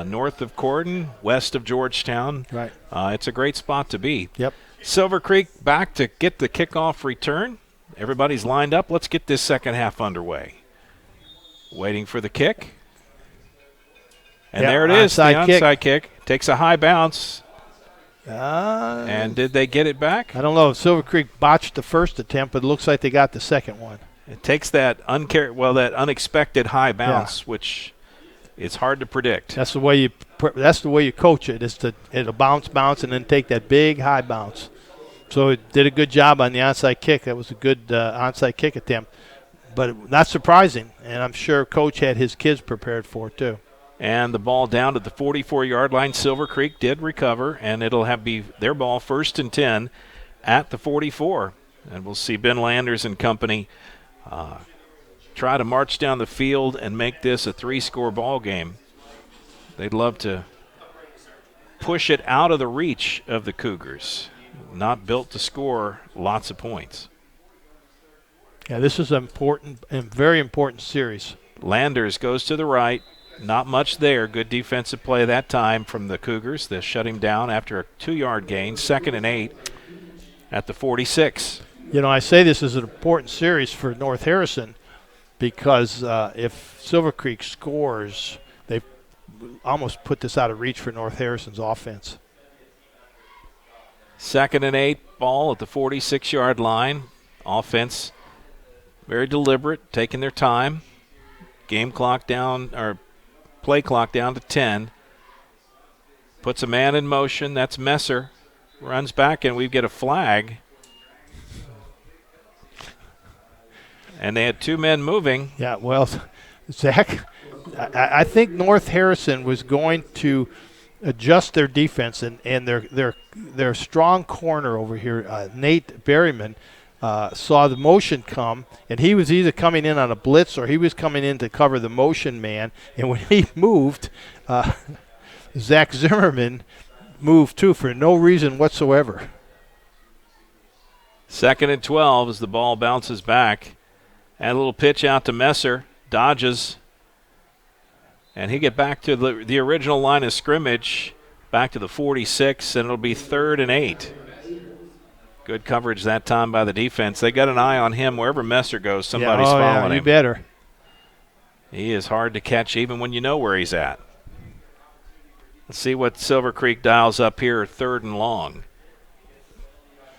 North of Corden, west of Georgetown. Right. It's a great spot to be. Yep. Silver Creek back to get the kickoff return. Everybody's lined up. Let's get this second half underway. Waiting for the kick. And there it is, the onside kick. Takes a high bounce. And did they get it back? I don't know. Silver Creek botched the first attempt, but it looks like they got the second one. It takes that unexpected high bounce, which is hard to predict. That's the way you coach it. It'll bounce, and then take that big high bounce. So it did a good job on the onside kick. That was a good onside kick attempt, but not surprising. And I'm sure Coach had his kids prepared for it too. And the ball down to the 44-yard line. Silver Creek did recover, and it'll be their ball 1st and 10 at the 44. And we'll see Ben Landers and company try to march down the field and make this a 3-score ball game. They'd love to push it out of the reach of the Cougars. Not built to score lots of points. Yeah, this is an important and very important series. Landers goes to the right. Not much there. Good defensive play that time from the Cougars. They shut him down after a 2-yard gain. 2nd and 8 at the 46. I say this is an important series for North Harrison because if Silver Creek scores, they almost put this out of reach for North Harrison's offense. 2nd and 8, ball at the 46-yard line. Offense very deliberate, taking their time. Play clock down to 10. Puts a man in motion. That's Messer. Runs back, and we get a flag. And they had 2 men moving. Yeah, well, Zach, I think North Harrison was going to adjust their defense, and their strong corner over here, Nate Berryman, saw the motion come, and he was either coming in on a blitz or he was coming in to cover the motion man. And when he moved, Zach Zimmerman moved too for no reason whatsoever. 2nd and 12 as the ball bounces back. And a little pitch out to Messer, dodges. And he get back to the original line of scrimmage, back to the 46, and it'll be 3rd and 8. Good coverage that time by the defense. They got an eye on him. Wherever Messer goes, somebody's following him. You better. He is hard to catch even when you know where he's at. Let's see what Silver Creek dials up here, 3rd and long.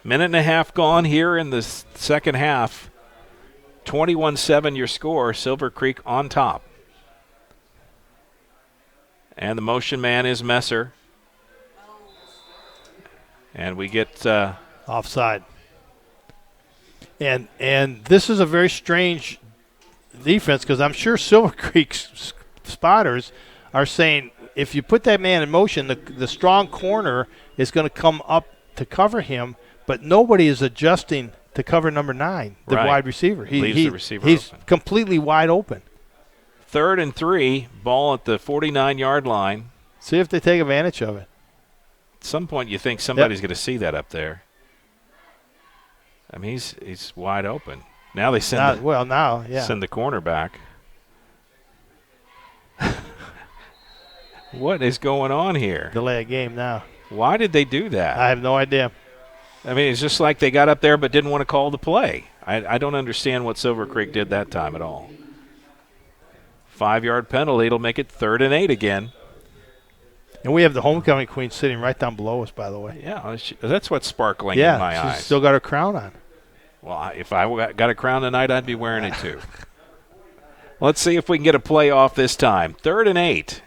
1.5 gone here in the second half. 21-7 your score. Silver Creek on top. And the motion man is Messer. And we get offside. And this is a very strange defense because I'm sure Silver Creek's spotters are saying if you put that man in motion, the strong corner is going to come up to cover him, but nobody is adjusting to cover number 9, the wide receiver. Leaves the receiver he's open. Completely wide open. 3rd and 3, ball at the 49-yard line. See if they take advantage of it. At some point you think somebody's going to see that up there. I mean, he's wide open. Now they send send the corner back. What is going on here? Delay a game now. Why did they do that? I have no idea. I mean, it's just like they got up there but didn't want to call the play. I don't understand what Silver Creek did that time at all. 5-yard penalty. It'll make it 3rd and 8 again. And we have the homecoming queen sitting right down below us, by the way. Yeah, that's what's sparkling in my eyes. She's still got her crown on. Well, if I got a crown tonight, I'd be wearing it too. Let's see if we can get a play off this time. 3rd and 8.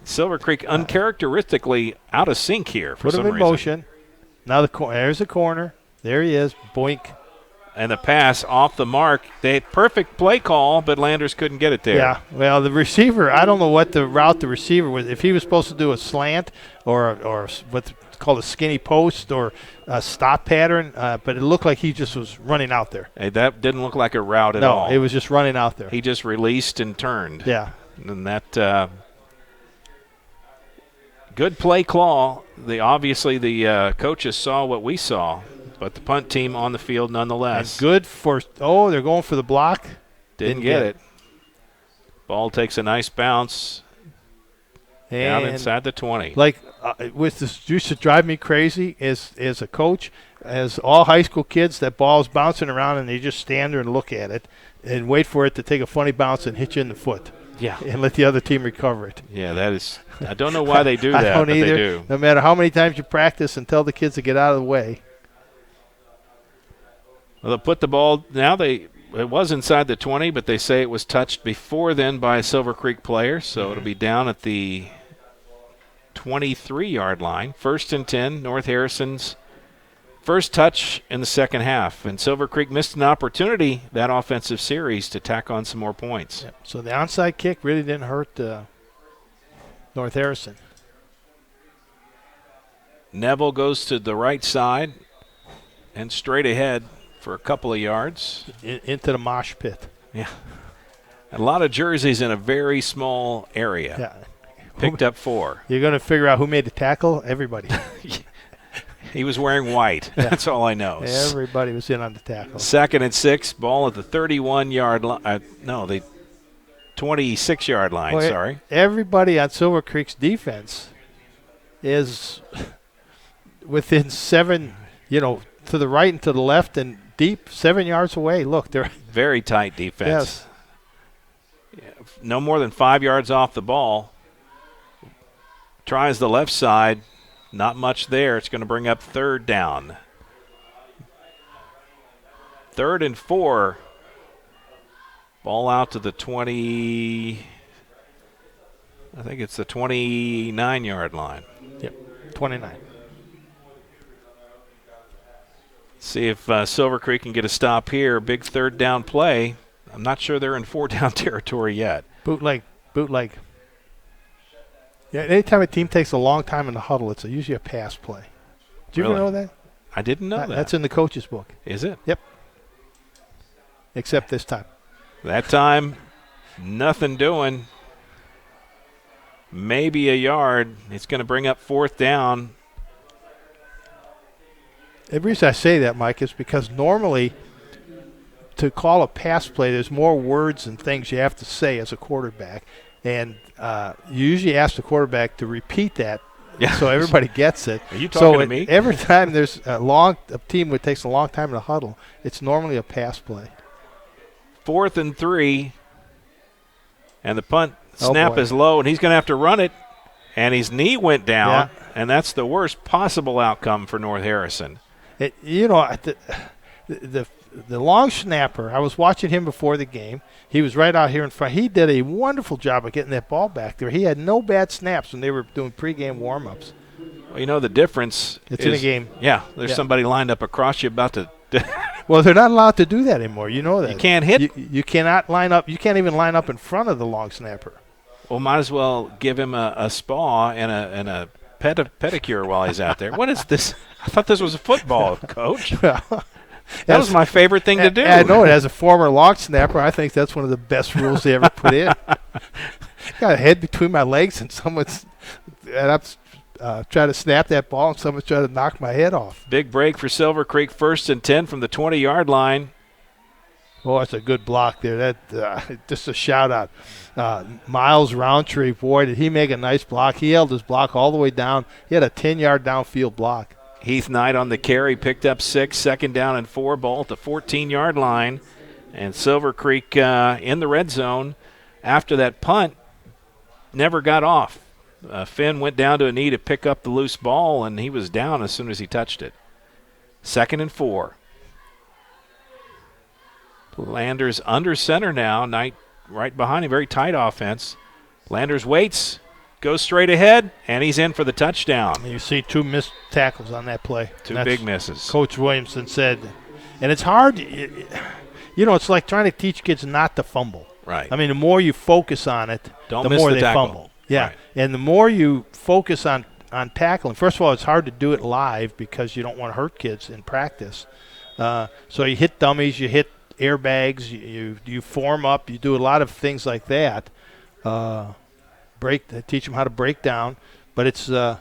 Silver Creek uncharacteristically out of sync here for some reason. Put him in motion. Now there's the corner. There he is. Boink. And the pass off the mark. They had perfect play call, but Landers couldn't get it there. Yeah, well, the receiver, I don't know what the route the receiver was. If he was supposed to do a slant or what's called a skinny post or a stop pattern, but it looked like he just was running out there. Hey, that didn't look like a route at all. No, it was just running out there. He just released and turned. Yeah. And that good play call. Obviously the coaches saw what we saw, but the punt team on the field nonetheless. And good for they're going for the block. Didn't get it. Ball takes a nice bounce down inside the 20. Like with this, used to drive me crazy as a coach, as all high school kids, that ball's bouncing around and they just stand there and look at it and wait for it to take a funny bounce and hit you in the foot. Yeah. And let the other team recover it. Yeah, that is – I don't know why they do that, I don't but either. they do. No matter how many times you practice and tell the kids to get out of the way. Well, they'll put the ball – now it was inside the 20, but they say it was touched before then by a Silver Creek player, so it'll be down at the 23-yard line. 1st and 10, North Harrison's first touch in the second half. And Silver Creek missed an opportunity that offensive series to tack on some more points. Yep. So the onside kick really didn't hurt North Harrison. Neville goes to the right side and straight ahead for a couple of yards. Into the mosh pit. Yeah. A lot of jerseys in a very small area. Yeah. Picked up 4. You're going to figure out who made the tackle? Everybody. He was wearing white. Yeah. That's all I know. Everybody was in on the tackle. 2nd and 6, ball at the 31-yard line. The 26-yard line, sorry. Everybody on Silver Creek's defense is within 7, to the right and to the left and deep, 7 yards away. Look, they're very tight defense. Yes. Yeah, no more than 5 yards off the ball. Tries the left side. Not much there. It's going to bring up 3rd down. 3rd and 4. Ball out to the 20. I think it's the 29-yard line. Yep, 29. See if Silver Creek can get a stop here. Big 3rd down play. I'm not sure they're in 4-down territory yet. Bootleg. Yeah, anytime a team takes a long time in the huddle, it's usually a pass play. Do you ever know that? I didn't know that. That's in the coach's book. Is it? Yep. Except this time. That time, nothing doing. Maybe a yard. It's going to bring up 4th down. The reason I say that, Mike, is because normally to call a pass play, there's more words and things you have to say as a quarterback. And you usually ask the quarterback to repeat that so everybody gets it. Are you talking to me? Every time there's a team that takes a long time in a huddle, it's normally a pass play. 4th and 3. And the punt snap is low, and he's going to have to run it. And his knee went down, and that's the worst possible outcome for North Harrison. The long snapper, I was watching him before the game. He was right out here in front. He did a wonderful job of getting that ball back there. He had no bad snaps when they were doing pregame warm-ups. Well, the difference is in a game. Yeah, there's somebody lined up across you about to Well, they're not allowed to do that anymore. You know that. You can't hit. You cannot line up. You can't even line up in front of the long snapper. Well, might as well give him a spa and a pedicure while he's out there. What is this? I thought this was a football, Coach. That was my favorite thing to do. I know it. As a former long snapper, I think that's one of the best rules they ever put in. Got a head between my legs, and someone's trying to snap that ball, and someone's trying to knock my head off. Big break for Silver Creek, 1st and 10 from the 20-yard line. Oh, that's a good block there. That just a shout-out. Miles Roundtree, boy, did he make a nice block. He held his block all the way down. He had a 10-yard downfield block. Heath Knight on the carry, picked up 6, 2nd down and 4, ball at the 14-yard line. And Silver Creek in the red zone after that punt never got off. Finn went down to a knee to pick up the loose ball, and he was down as soon as he touched it. 2nd and 4. Landers under center now. Knight right behind him. Very tight offense. Landers waits, goes straight ahead, and he's in for the touchdown. You see 2 missed tackles on that play. Two big misses. Coach Williamson said, and it's hard. It's like trying to teach kids not to fumble. Right. I mean, the more you focus on it, the miss more the they tackle. fumble. Yeah. Right. And the more you focus on tackling, first of all, it's hard to do it live because you don't want to hurt kids in practice. So you hit dummies, you hit airbags, you form up, you do a lot of things like that. Teach them how to break down, but it's and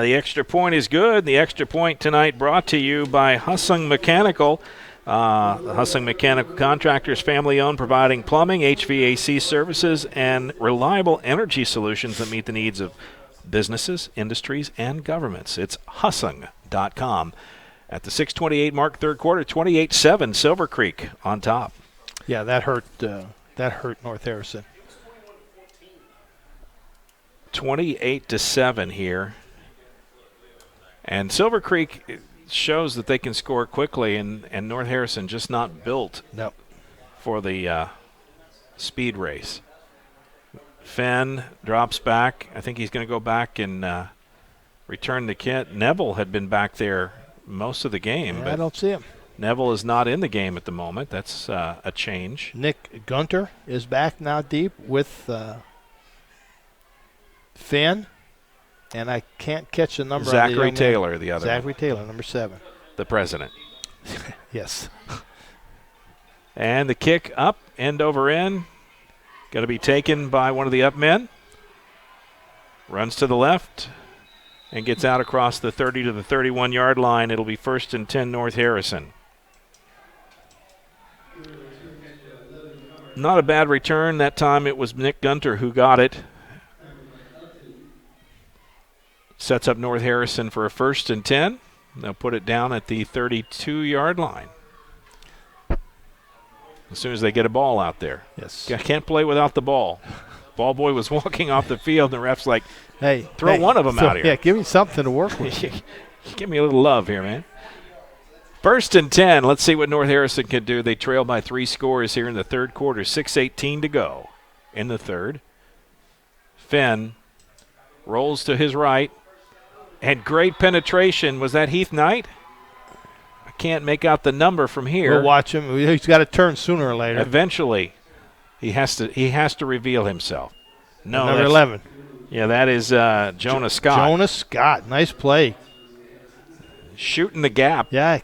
the extra point is good. The extra point tonight brought to you by Hussung Mechanical. The Hussung Mechanical Contractors, family-owned, providing plumbing, HVAC services, and reliable energy solutions that meet the needs of businesses, industries, and governments. It's Hussung.com. At the 6:28 mark, third quarter, 28-7, Silver Creek on top. Yeah, that hurt North Harrison. 28-7 here. And Silver Creek shows that they can score quickly, and North Harrison just not built for the speed race. Fenn drops back. I think he's going to go back and return the kit. Neville had been back there most of the game. I don't see him. Neville is not in the game at the moment. That's a change. Nick Gunter is back now deep with Finn. And I can't catch the number. Zachary Taylor, the other. Zachary Taylor, number 7. The president. Yes. And the kick up, end over end. Going to be taken by one of the up men. Runs to the left and gets out across the 30 to the 31-yard line. It'll be 1st and 10 North Harrison. Not a bad return. That time it was Nick Gunter who got it. Sets up North Harrison for a 1st and 10. They'll put it down at the 32-yard line. As soon as they get a ball out there. Yes. Can't play without the ball. Ball boy was walking off the field, and the ref's like, hey, throw one of them out here. Yeah, give me something to work with. Give me a little love here, man. 1st and 10. Let's see what North Harrison can do. They trail by 3 scores here in the third quarter. 6:18 to go in the third. Fenn rolls to his right. And great penetration. Was that Heath Knight? I can't make out the number from here. We'll watch him. He's got to turn sooner or later. Eventually, he has to reveal himself. No, number 11. Yeah, that is Jonah Scott. Jonah Scott, nice play. Shooting the gap. Yeah,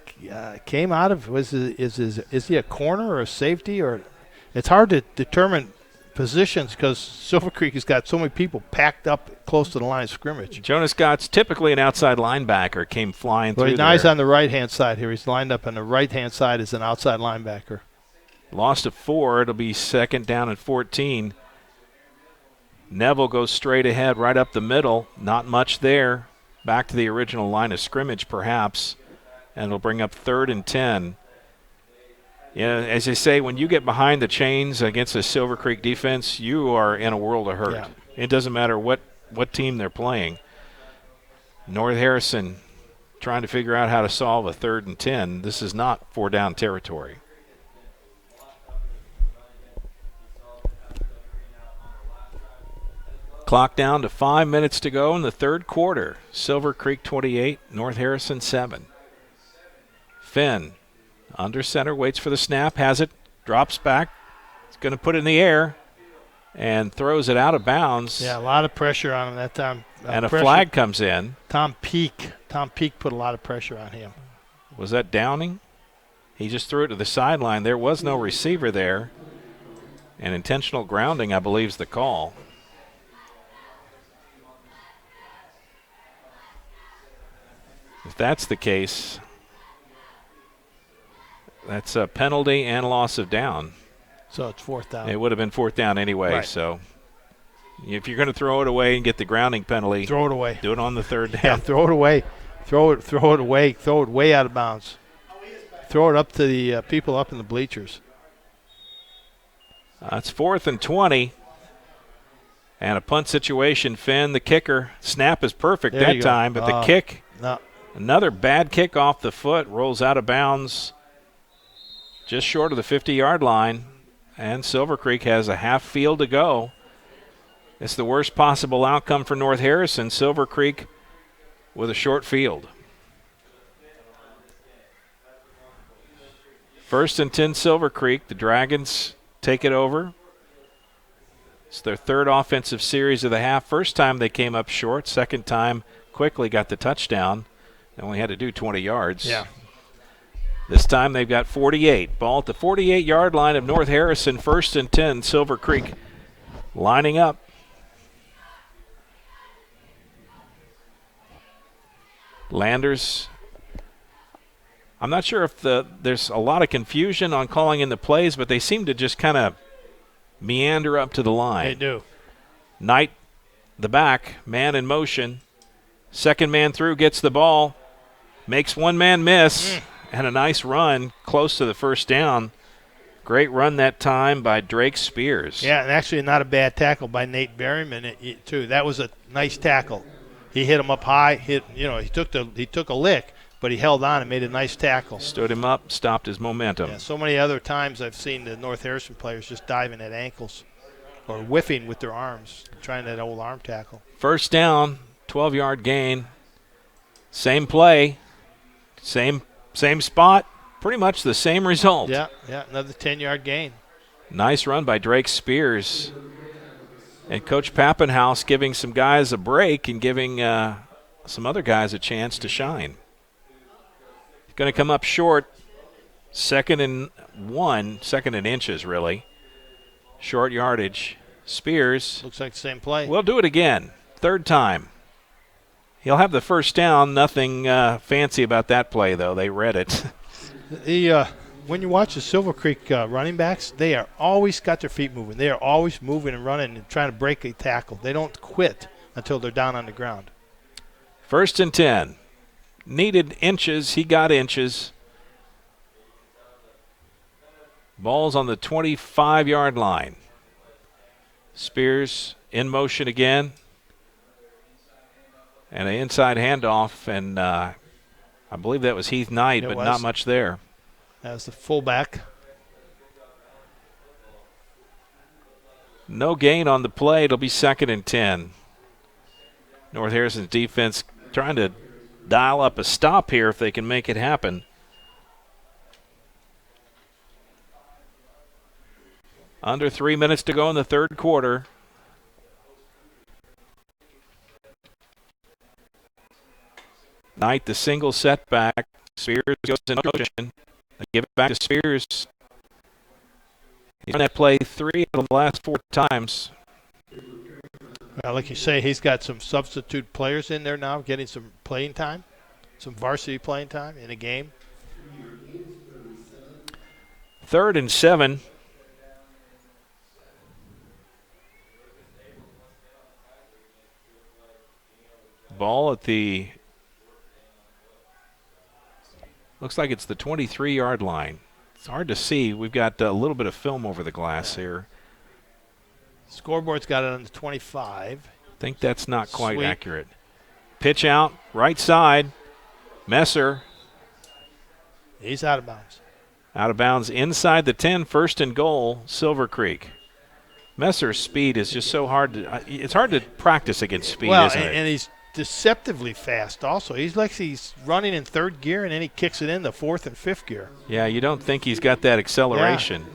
came out of. Is he a corner or a safety or? It's hard to determine positions because Silver Creek has got so many people packed up close to the line of scrimmage. Jonah Scott's typically an outside linebacker, came flying through now he's there. on the right-hand side here. He's lined up on the right-hand side as an outside linebacker. Lost of 4. It'll be 2nd down and 14. Neville goes straight ahead right up the middle. Not much there. Back to the original line of scrimmage perhaps. And it'll bring up 3rd and 10. Yeah, as they say, when you get behind the chains against a Silver Creek defense, you are in a world of hurt. Yeah. It doesn't matter what team they're playing. North Harrison trying to figure out how to solve a 3rd and 10. This is not 4-down territory. Clock down to 5 minutes to go in the third quarter. Silver Creek 28, North Harrison 7. Fenn under center, waits for the snap, has it, drops back. He's going to put it in the air and throws it out of bounds. Yeah, a lot of pressure on him that time. And a flag comes in. Tom Peake put a lot of pressure on him. Was that Downing? He just threw it to the sideline. There was no receiver there. And intentional grounding, I believe, is the call. If that's the case, that's a penalty and loss of down. So it's 4th down. It would have been 4th down anyway. Right. So if you're going to throw it away and get the grounding penalty, throw it away. Do it on the 3rd down. Yeah, throw it away. Throw it away. Throw it way out of bounds. throw it up to the people up in the bleachers. It's 4th and 20. And a punt situation. Finn, the kicker. Snap is perfect that time, but the kick, another bad kick off the foot, rolls out of bounds just short of the 50-yard line. And Silver Creek has a half field to go. It's the worst possible outcome for North Harrison. Silver Creek with a short field. 1st and 10 Silver Creek. The Dragons take it over. It's their 3rd offensive series of the half. First time they came up short. Second time quickly got the touchdown. They only had to do 20 yards. Yeah. This time they've got 48. Ball at the 48-yard line of North Harrison. 1st and 10 Silver Creek lining up. Landers. I'm not sure if there's a lot of confusion on calling in the plays, but they seem to just kind of meander up to the line. They do. Knight, the back, man in motion. Second man through, gets the ball, makes one man miss, and a nice run close to the first down. Great run that time by Drake Spears. Yeah, and actually not a bad tackle by Nate Berryman too. That was a nice tackle. He hit him up high. He took a lick, but he held on and made a nice tackle. Stood him up, stopped his momentum. Yeah, so many other times I've seen the North Harrison players just diving at ankles or whiffing with their arms, trying that old arm tackle. First down, 12-yard gain. Same play, same spot, pretty much the same result. Yeah, another 10-yard gain. Nice run by Drake Spears. And Coach Pappenhouse giving some guys a break and giving some other guys a chance to shine. Going to come up short. 2nd and 1, 2nd and inches, really. Short yardage. Spears. Looks like the same play. We'll do it again. 3rd time. He'll have the first down. Nothing fancy about that play, though. They read it. When you watch the Silver Creek running backs, they are always got their feet moving. They are always moving and running and trying to break a tackle. They don't quit until they're down on the ground. 1st and 10. Needed inches. He got inches. Ball's on the 25-yard line. Spears in motion again. And an inside handoff, and I believe that was Heath Knight, but not much there. That was the fullback. No gain on the play. It'll be 2nd and 10. North Harrison's defense trying to dial up a stop here if they can make it happen. Under 3 minutes to go in the 3rd quarter. Knight, the single setback. Spears goes in motion. They give it back to Spears. He's on that play 3 of the last 4 times. Well, like you say, he's got some substitute players in there now getting some playing time, some varsity playing time in a game. 3rd and 7. Ball at the, looks like it's the 23-yard line. It's hard to see. We've got a little bit of film over the glass here. Scoreboard's got it on the 25. I think that's not quite Sweet. accurate. Pitch out, right side. Messer. He's out of bounds. Out of bounds inside the 10, 1st and goal, Silver Creek. Messer's speed is just so hard to, it's hard to practice against speed, isn't it? And he's deceptively fast also. He's running in 3rd gear, and then he kicks it in the 4th and 5th gear. Yeah, you don't think he's got that acceleration. Yeah.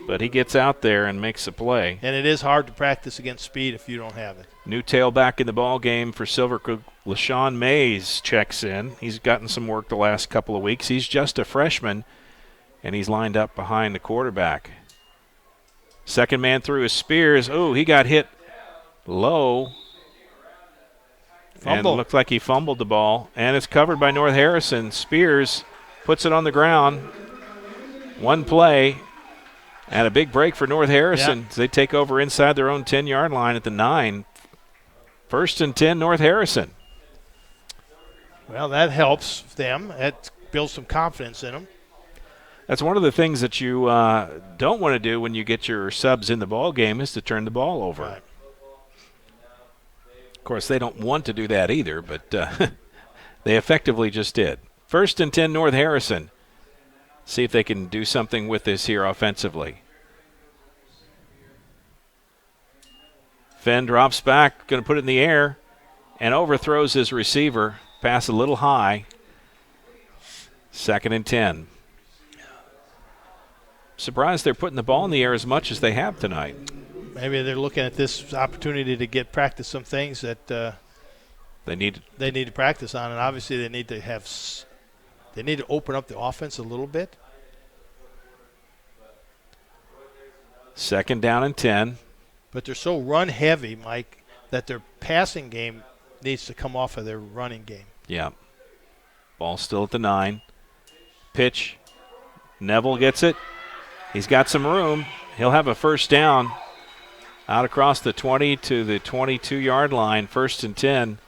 But he gets out there and makes a play. And it is hard to practice against speed if you don't have it. New tailback in the ball game for Silver Creek. LaShawn Mays checks in. He's gotten some work the last couple of weeks. He's just a freshman, and he's lined up behind the quarterback. Second man through is Spears. Oh, he got hit low. Fumble. And looked like he fumbled the ball. And it's covered by North Harrison. Spears puts it on the ground. One play. And a big break for North Harrison. They take over inside their own 10-yard line at the 9. 1st and 10, North Harrison. Well, that helps them. It build some confidence in them. That's one of the things that you don't want to do when you get your subs in the ball game is to turn the ball over. Right. Of course, they don't want to do that either, but they effectively just did. 1st and 10, North Harrison. See if they can do something with this here offensively. Fenn drops back, going to put it in the air, and overthrows his receiver. Pass a little high. 2nd and 10. Surprised they're putting the ball in the air as much as they have tonight. Maybe they're looking at this opportunity to get practice some things that they need to practice on, and obviously they need to open up the offense a little bit. 2nd down and 10. But they're so run heavy, Mike, that their passing game needs to come off of their running game. Yeah. Ball still at the 9. Pitch. Neville gets it. He's got some room. He'll have a 1st down out across the 20 to the 22-yard line. 1st and 10.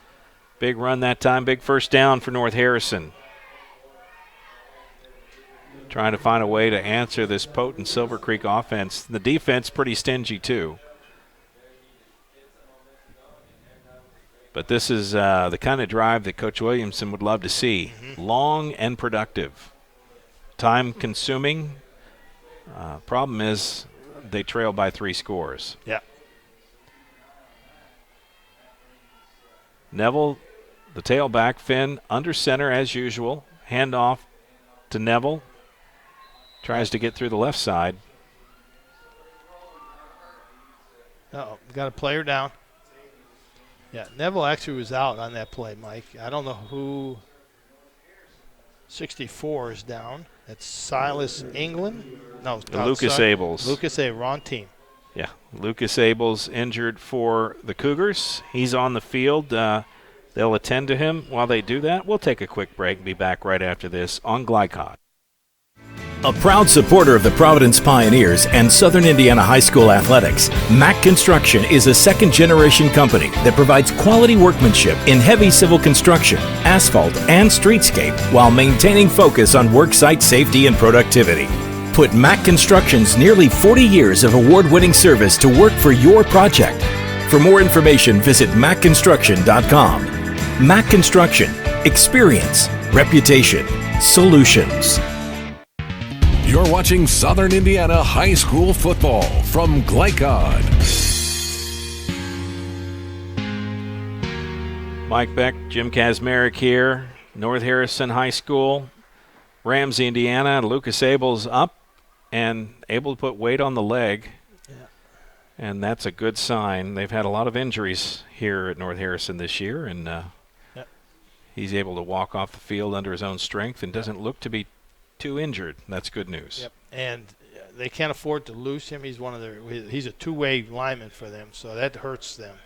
Big run that time. Big 1st down for North Harrison. Trying to find a way to answer this potent Silver Creek offense. The defense pretty stingy too. But this is the kind of drive that Coach Williamson would love to see. Long and productive. Time-consuming. Problem is they trail by 3 scores. Yeah. Neville, the tailback, Fenn, under center as usual. Handoff to Neville. Tries to get through the left side. Uh-oh, got a player down. Yeah, Neville actually was out on that play, Mike. I don't know who. 64 is down. That's Silas England. No, Lucas Abels. Lucas Abels, wrong team. Yeah, Lucas Abels injured for the Cougars. He's on the field. They'll attend to him while they do that. We'll take a quick break and be back right after this on Glycod. A proud supporter of the Providence Pioneers and Southern Indiana High School athletics, Mack Construction is a second-generation company that provides quality workmanship in heavy civil construction, asphalt, and streetscape while maintaining focus on worksite safety and productivity. Put Mack Construction's nearly 40 years of award-winning service to work for your project. For more information, visit mackconstruction.com. Mack Construction. Experience. Reputation. Solutions. You're watching Southern Indiana High School football from Glycod. Mike Beck, Jim Kazmarek here. North Harrison High School. Ramsey, Indiana. Lucas Abels up and able to put weight on the leg. Yeah. And that's a good sign. They've had a lot of injuries here at North Harrison this year, and he's able to walk off the field under his own strength and doesn't look to be too injured. That's good news. Yep. And they can't afford to lose him. He's a two-way lineman for them, so that hurts them.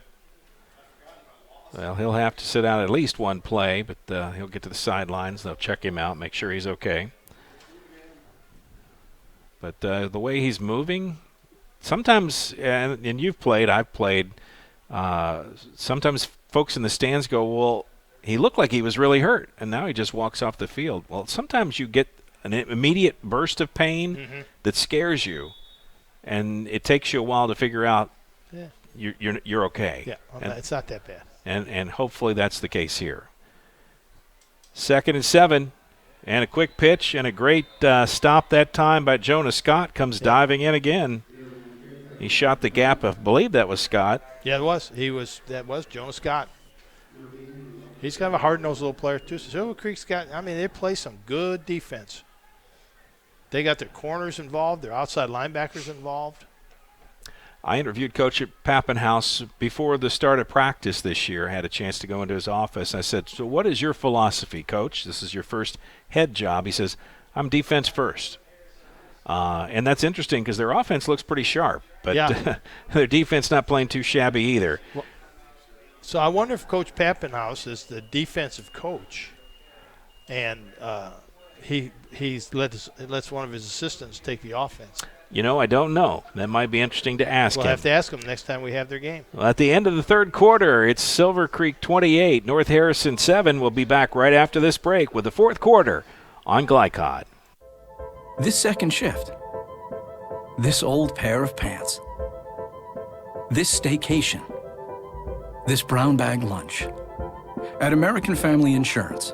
Well, he'll have to sit out at least one play, but he'll get to the sidelines. They'll check him out, make sure he's okay. But the way he's moving, sometimes, and you've played, I've played, sometimes folks in the stands go, well, he looked like he was really hurt, and now he just walks off the field. Well, sometimes you get an immediate burst of pain that scares you, and it takes you a while to figure out you're okay. Yeah, well, it's not that bad. And hopefully that's the case here. 2nd and 7, and a quick pitch and a great stop that time by Jonah Scott comes diving in again. He shot the gap. I believe that was Scott. Yeah, it was. That was Jonah Scott. He's kind of a hard-nosed little player, too. So Silver Creek's they play some good defense. They got their corners involved, their outside linebackers involved. I interviewed Coach at Pappenhouse before the start of practice this year. I had a chance to go into his office. I said, so what is your philosophy, Coach? This is your first head job. He says, I'm defense first. And that's interesting because their offense looks pretty sharp, but their defense not playing too shabby either. Well, so I wonder if Coach Pappenhouse is the defensive coach, and he lets one of his assistants take the offense. You know, I don't know. That might be interesting to ask him. We'll have to ask him next time we have their game. Well, at the end of the third quarter, it's Silver Creek 28, North Harrison 7. We'll be back right after this break with the fourth quarter on Glycod. This second shift. This old pair of pants. This staycation. This brown bag lunch. At American Family Insurance,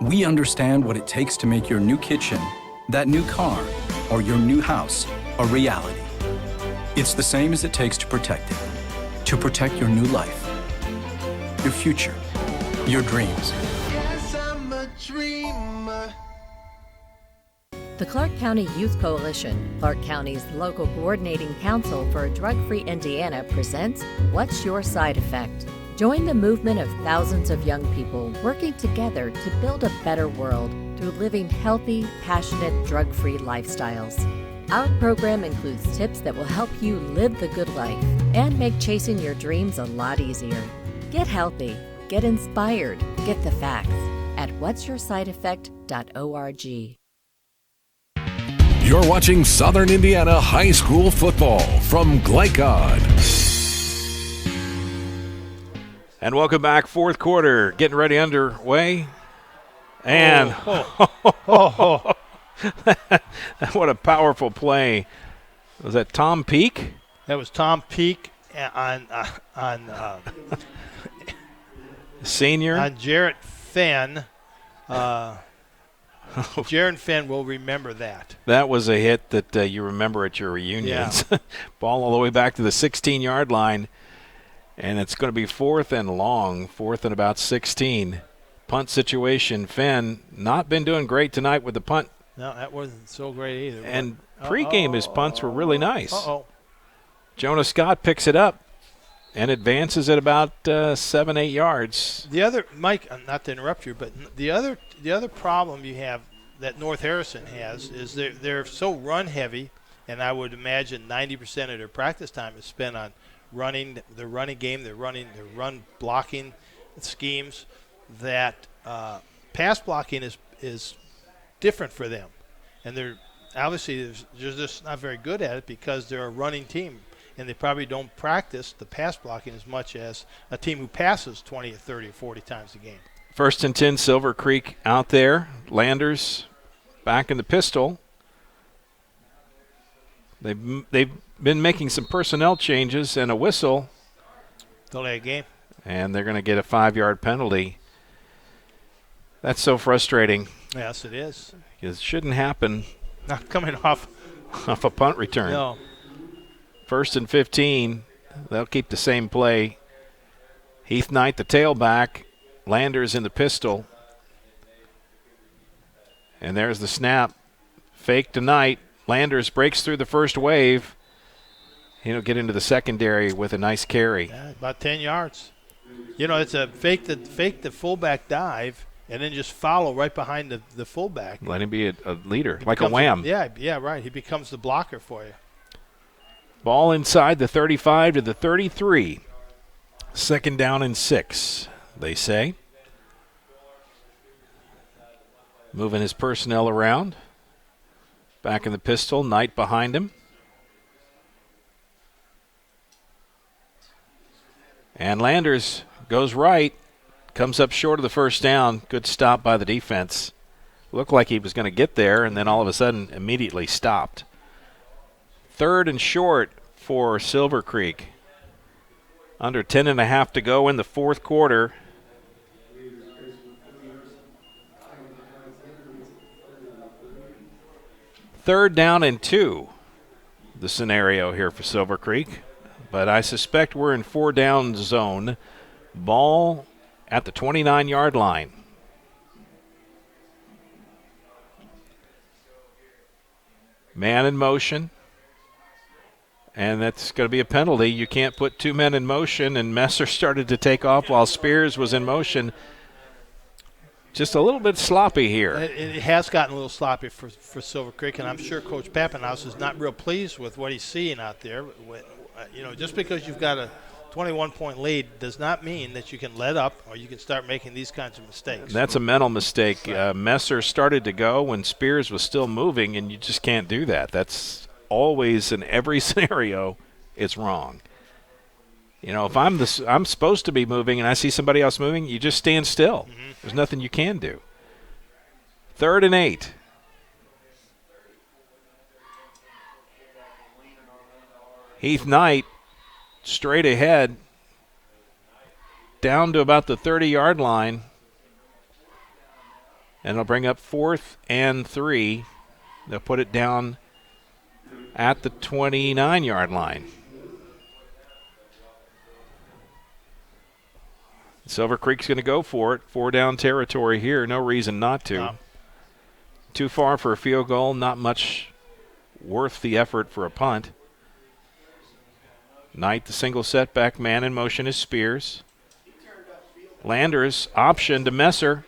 we understand what it takes to make your new kitchen, that new car, or your new house a reality. It's the same as it takes to protect it. To protect your new life, your future, your dreams. Yes, I'm a dreamer. The Clark County Youth Coalition, Clark County's local coordinating council for a drug-free Indiana, presents What's Your Side Effect? Join the movement of thousands of young people working together to build a better world through living healthy, passionate, drug-free lifestyles. Our program includes tips that will help you live the good life and make chasing your dreams a lot easier. Get healthy, get inspired, get the facts at what'syoursideeffect.org. You're watching Southern Indiana High School football from Glycod. And welcome back, fourth quarter, getting ready underway. And what a powerful play. Was that Tom Peak? That was Tom Peak on senior? On Jarrett Fenn. Jaron Fenn will remember that. That was a hit that you remember at your reunions. Yeah. Ball all the way back to the 16-yard line, and it's going to be fourth and long, fourth and about 16. Punt situation. Fenn not been doing great tonight with the punt. No, that wasn't so great either. And pregame, his punts were really nice. Jonah Scott picks it up and advances at about 7-8 yards. The other, Mike, not to interrupt you, but the other problem you have that North Harrison has is they're so run heavy, and I would imagine 90% of their practice time is spent on running the running game, their run blocking schemes. That pass blocking is different for them, and they're obviously just not very good at it because they're a running team. And they probably don't practice the pass blocking as much as a team who passes 20 or 30 or 40 times a game. 1st and 10, Silver Creek out there. Landers back in the pistol. They've been making some personnel changes and a whistle. Delay a game. And they're going to get a 5-yard penalty. That's so frustrating. Yes, it is. It shouldn't happen. Not coming off a punt return. No. 1st and 15. They'll keep the same play. Heath Knight, the tailback. Landers in the pistol. And there's the snap. Fake to Knight. Landers breaks through the first wave. He'll get into the secondary with a nice carry. Yeah, about 10 yards. You know, it's a fake the fullback dive and then just follow right behind the fullback. Let him be a leader, like a wham. Yeah, right. He becomes the blocker for you. Ball inside the 35 to the 33. 2nd down and 6, they say. Moving his personnel around. Back in the pistol, Knight behind him. And Landers goes right, comes up short of the first down. Good stop by the defense. Looked like he was going to get there, and then all of a sudden immediately stopped. 3rd and short for Silver Creek. Under 10.5 to go in the fourth quarter. Third down and 2, the scenario here for Silver Creek. But I suspect we're in 4-down zone. Ball at the 29-yard line. Man in motion. And that's going to be a penalty. You can't put 2 men in motion, and Messer started to take off while Spears was in motion. Just a little bit sloppy here. It has gotten a little sloppy for Silver Creek, and I'm sure Coach Pappenhaus is not real pleased with what he's seeing out there. Just because you've got a 21-point lead does not mean that you can let up or you can start making these kinds of mistakes. That's a mental mistake. Messer started to go when Spears was still moving, and you just can't do that. That's always in every scenario, it's wrong. If I'm supposed to be moving and I see somebody else moving, you just stand still. Mm-hmm. There's nothing you can do. 3rd and 8. Heath Knight straight ahead down to about the 30-yard line. And it'll bring up 4th and 3. They'll put it down at the 29-yard line. Silver Creek's going to go for it. 4-down territory here. No reason not to. No. Too far for a field goal. Not much worth the effort for a punt. Knight, the single setback man in motion is Spears. Landers option to Messer.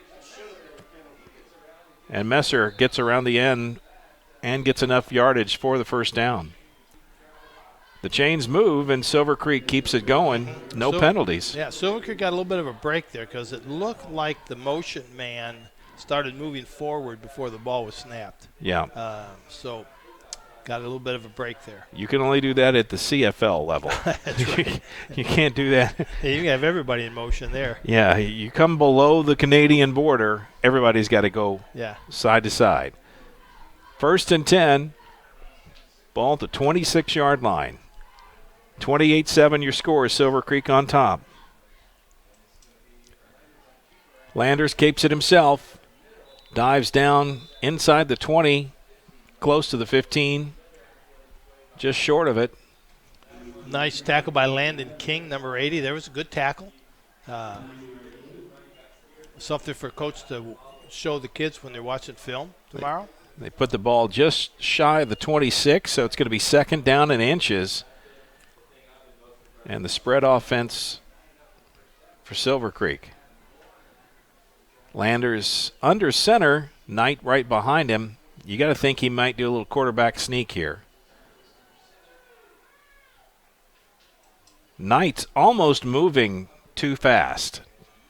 And Messer gets around the end and gets enough yardage for the first down. The chains move, and Silver Creek keeps it going. No penalties. Yeah, Silver Creek got a little bit of a break there because it looked like the motion man started moving forward before the ball was snapped. Yeah. So got a little bit of a break there. You can only do that at the CFL level. That's right. You can't do that. Yeah, you can have everybody in motion there. Yeah, you come below the Canadian border, everybody's got to go side to side. 1st and 10, ball at the 26-yard line. 28-7 your score, Silver Creek on top. Landers keeps it himself. Dives down inside the 20, close to the 15, just short of it. Nice tackle by Landon King, number 80. There was a good tackle. Something for coach to show the kids when they're watching film tomorrow. They put the ball just shy of the 26, so it's going to be 2nd down and inches. And the spread offense for Silver Creek. Landers under center, Knight right behind him. You got to think he might do a little quarterback sneak here. Knight's almost moving too fast.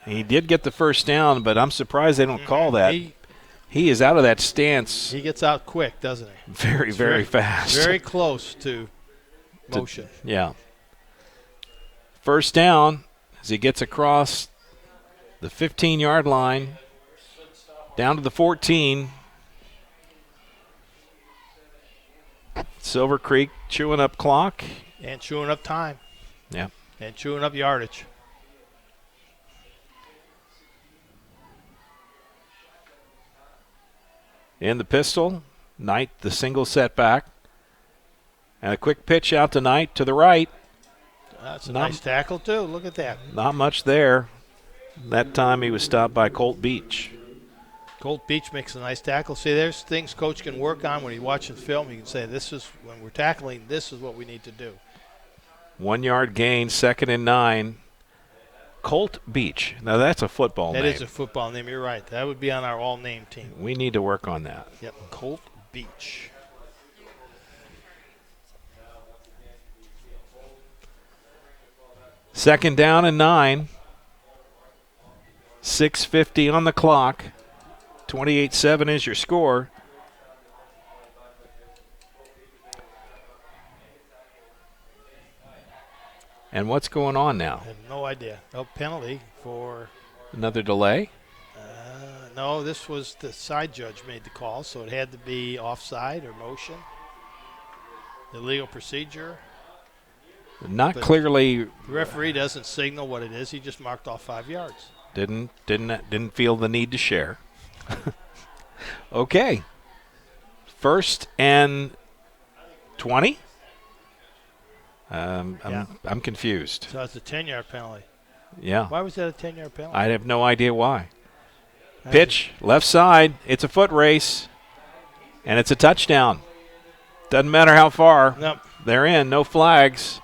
He did get the first down, but I'm surprised they don't call that. He is out of that stance. He gets out quick, doesn't he? Very, very fast. Very close to motion. Yeah. First down as he gets across the 15-yard line, down to the 14. Silver Creek chewing up clock. And chewing up time. Yeah. And chewing up yardage. In the pistol, Knight the single setback. And a quick pitch out to Knight to the right. That's a nice tackle, too. Look at that. Not much there. That time he was stopped by Colt Beach. Colt Beach makes a nice tackle. See, there's things coach can work on when he watches film. He can say, this is when we're tackling, this is what we need to do. 1 yard gain, 2nd and 9. Colt Beach. Now that's a football name. That is a football name. You're right. That would be on our all-name team. We need to work on that. Yep, Colt Beach. Second down and 9. 6:50 on the clock. 28-7 is your score. And what's going on now? I have no idea. No penalty for... Another delay? No, this was the side judge made the call, so it had to be offside or motion. Illegal procedure. Not clearly. The referee doesn't signal what it is. He just marked off 5 yards. Didn't feel the need to share. Okay. 1st and 20. I'm confused. So that's a 10-yard penalty. Yeah. Why was that a 10-yard penalty? I have no idea why. Pitch, left side. It's a foot race, and it's a touchdown. Doesn't matter how far. Nope. They're in. No flags.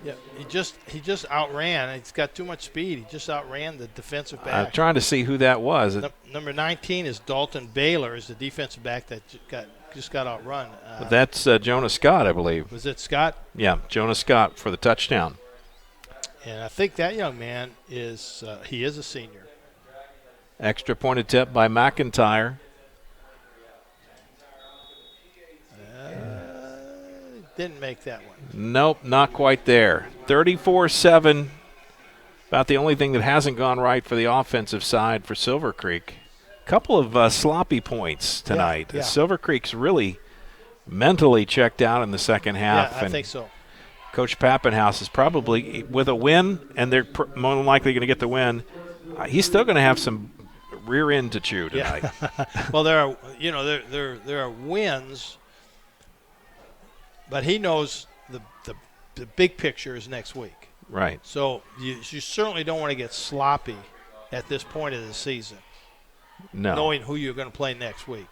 Yeah, he just outran. He's got too much speed. He just outran the defensive back. I'm trying to see who that was. Number 19 is Dalton Baylor, is the defensive back that just got outrun. That's Jonah Scott, I believe. Was it Scott? Yeah, Jonah Scott for the touchdown. And I think that young man is he is a senior. Extra point attempt by McIntyre. Didn't make that one. Nope, not quite there. 34-7 About the only thing that hasn't gone right for the offensive side for Silver Creek. A couple of sloppy points tonight. Yeah. Silver Creek's really mentally checked out in the second half. Yeah, I think so. Coach Pappenhouse is probably, with a win, and they're more than likely going to get the win, he's still going to have some rear end to chew tonight. Yeah. Well, there are wins, but he knows the big picture is next week. Right. So you certainly don't want to get sloppy at this point of the season. No. Knowing who you're going to play next week.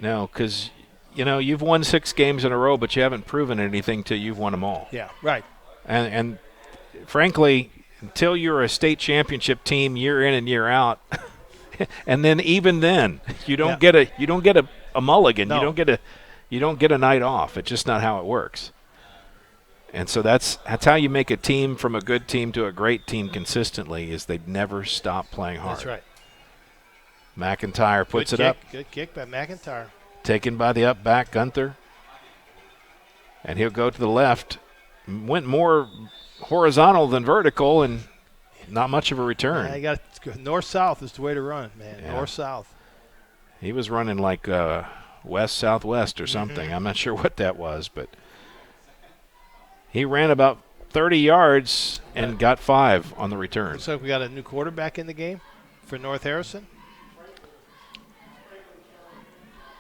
No, because, you've won 6 games in a row, but you haven't proven anything till you've won them all. Yeah, right. And frankly, until you're a state championship team year in and year out, and then even then, you don't get a mulligan. No. You don't get a night off. It's just not how it works. And so that's how you make a team from a good team to a great team consistently, is they never stop playing hard. That's right. McIntyre puts it up. Good kick by McIntyre. Taken by the up back, Gunther. And he'll go to the left. Went more horizontal than vertical, and not much of a return. Yeah, you got north-south is the way to run, man. Yeah. North-south. He was running like west-southwest or something. Mm-hmm. I'm not sure what that was, but he ran about 30 yards and got 5 on the return. Looks like we got a new quarterback in the game for North Harrison.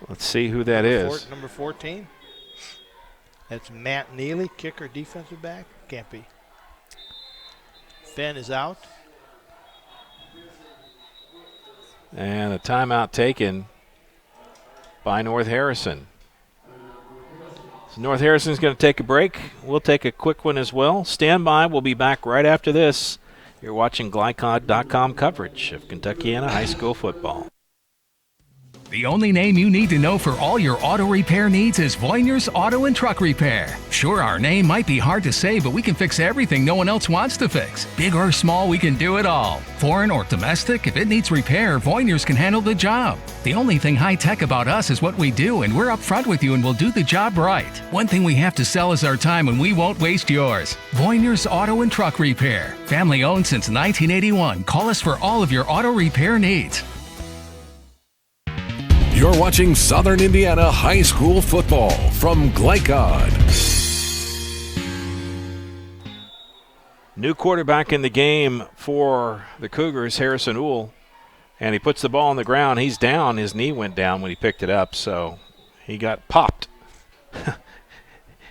Let's see who that is. Number 14. That's Matt Neely, kicker, defensive back. Can't be. Fenn is out. And a timeout taken by North Harrison. So North Harrison's going to take a break. We'll take a quick one as well. Stand by. We'll be back right after this. You're watching Glycod.com coverage of Kentuckiana High School football. The only name you need to know for all your auto repair needs is Voyner's Auto and Truck Repair. Sure, our name might be hard to say, but we can fix everything no one else wants to fix. Big or small, we can do it all. Foreign or domestic, if it needs repair, Voyner's can handle the job. The only thing high-tech about us is what we do, and we're up front with you and we'll do the job right. One thing we have to sell is our time, and we won't waste yours. Voyner's Auto and Truck Repair. Family-owned since 1981. Call us for all of your auto repair needs. You're watching Southern Indiana High School football from Glycod. New quarterback in the game for the Cougars, Harrison Uhl. And he puts the ball on the ground. He's down. His knee went down when he picked it up, so he got popped.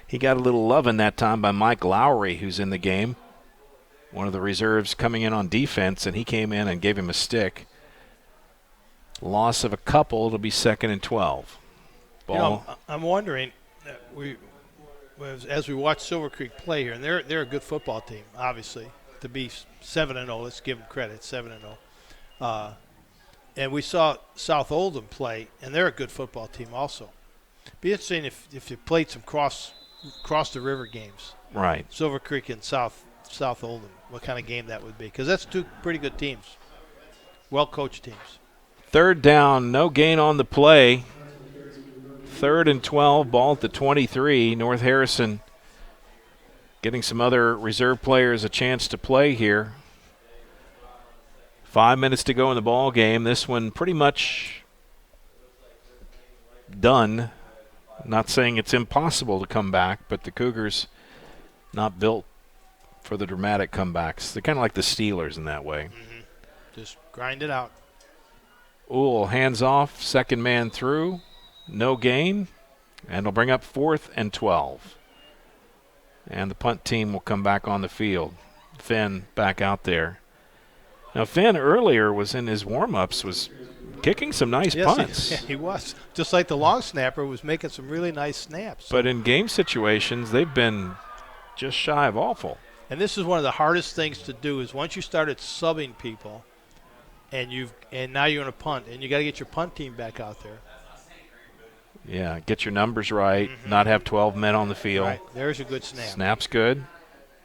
He got a little loving that time by Mike Lowry, who's in the game. One of the reserves coming in on defense, and he came in and gave him a stick. Loss of a couple, it'll be 2nd and 12. Ball. I'm wondering, as we watch Silver Creek play here, and they're a good football team, obviously. To be 7-0, let's give them credit, 7-0. And we saw South Oldham play, and they're a good football team also. Be interesting if you played some cross the river games. Right. Silver Creek and South Oldham, what kind of game that would be. Because that's 2 pretty good teams, well-coached teams. 3rd down, no gain on the play. 3rd and 12, ball at the 23. North Harrison getting some other reserve players a chance to play here. 5 minutes to go in the ball game. This one pretty much done. Not saying it's impossible to come back, but the Cougars not built for the dramatic comebacks. They're kind of like the Steelers in that way. Mm-hmm. Just grind it out. Uhl hands off, second man through, no gain, and it'll bring up 4th and 12. And the punt team will come back on the field. Finn back out there. Now, Finn earlier was in his warm-ups, was kicking some nice punts. He was. Just like the long snapper was making some really nice snaps. But in game situations, they've been just shy of awful. And this is one of the hardest things to do is once you started subbing people, and now you're in a punt, and you got to get your punt team back out there. Yeah, get your numbers right, not have 12 men on the field. Right. There's a good snap. Snap's good.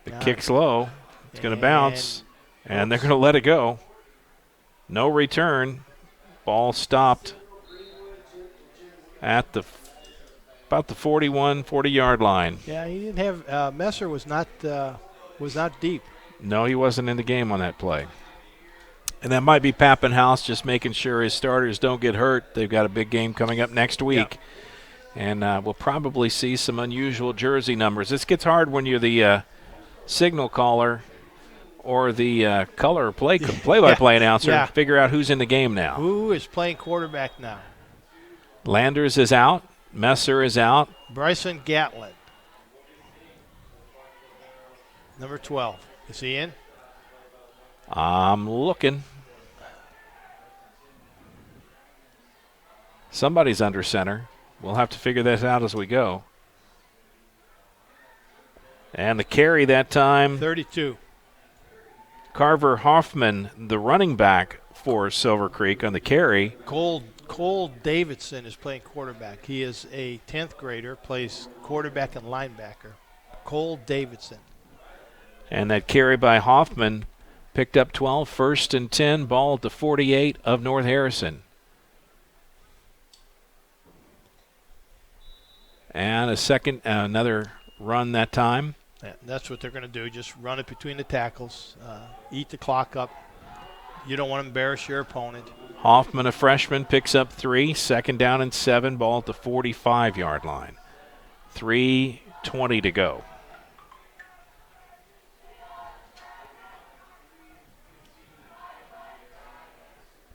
The kick's low. It's going to bounce, and they're going to let it go. No return. Ball stopped at about the 41, 40-yard line. Yeah, he didn't have Messer was not deep. No, he wasn't in the game on that play. And that might be Pappenhouse just making sure his starters don't get hurt. They've got a big game coming up next week. Yeah. And we'll probably see some unusual jersey numbers. This gets hard when you're the signal caller or the color play-by-play announcer to figure out who's in the game now. Who is playing quarterback now? Landers is out. Messer is out. Bryson Gatlin, number 12. Is he in? I'm looking. Somebody's under center. We'll have to figure this out as we go. And the carry that time. 32. Carver Hoffman, the running back for Silver Creek on the carry. Cole Davidson is playing quarterback. He is a 10th grader, plays quarterback and linebacker. Cole Davidson. And that carry by Hoffman picked up 12, 1st and 10, ball at the 48 of North Harrison. And another run that time. Yeah, that's what they're going to do, just run it between the tackles, eat the clock up. You don't want to embarrass your opponent. Hoffman, a freshman, picks up 3, 2nd down and 7, ball at the 45-yard line. 3:20 to go.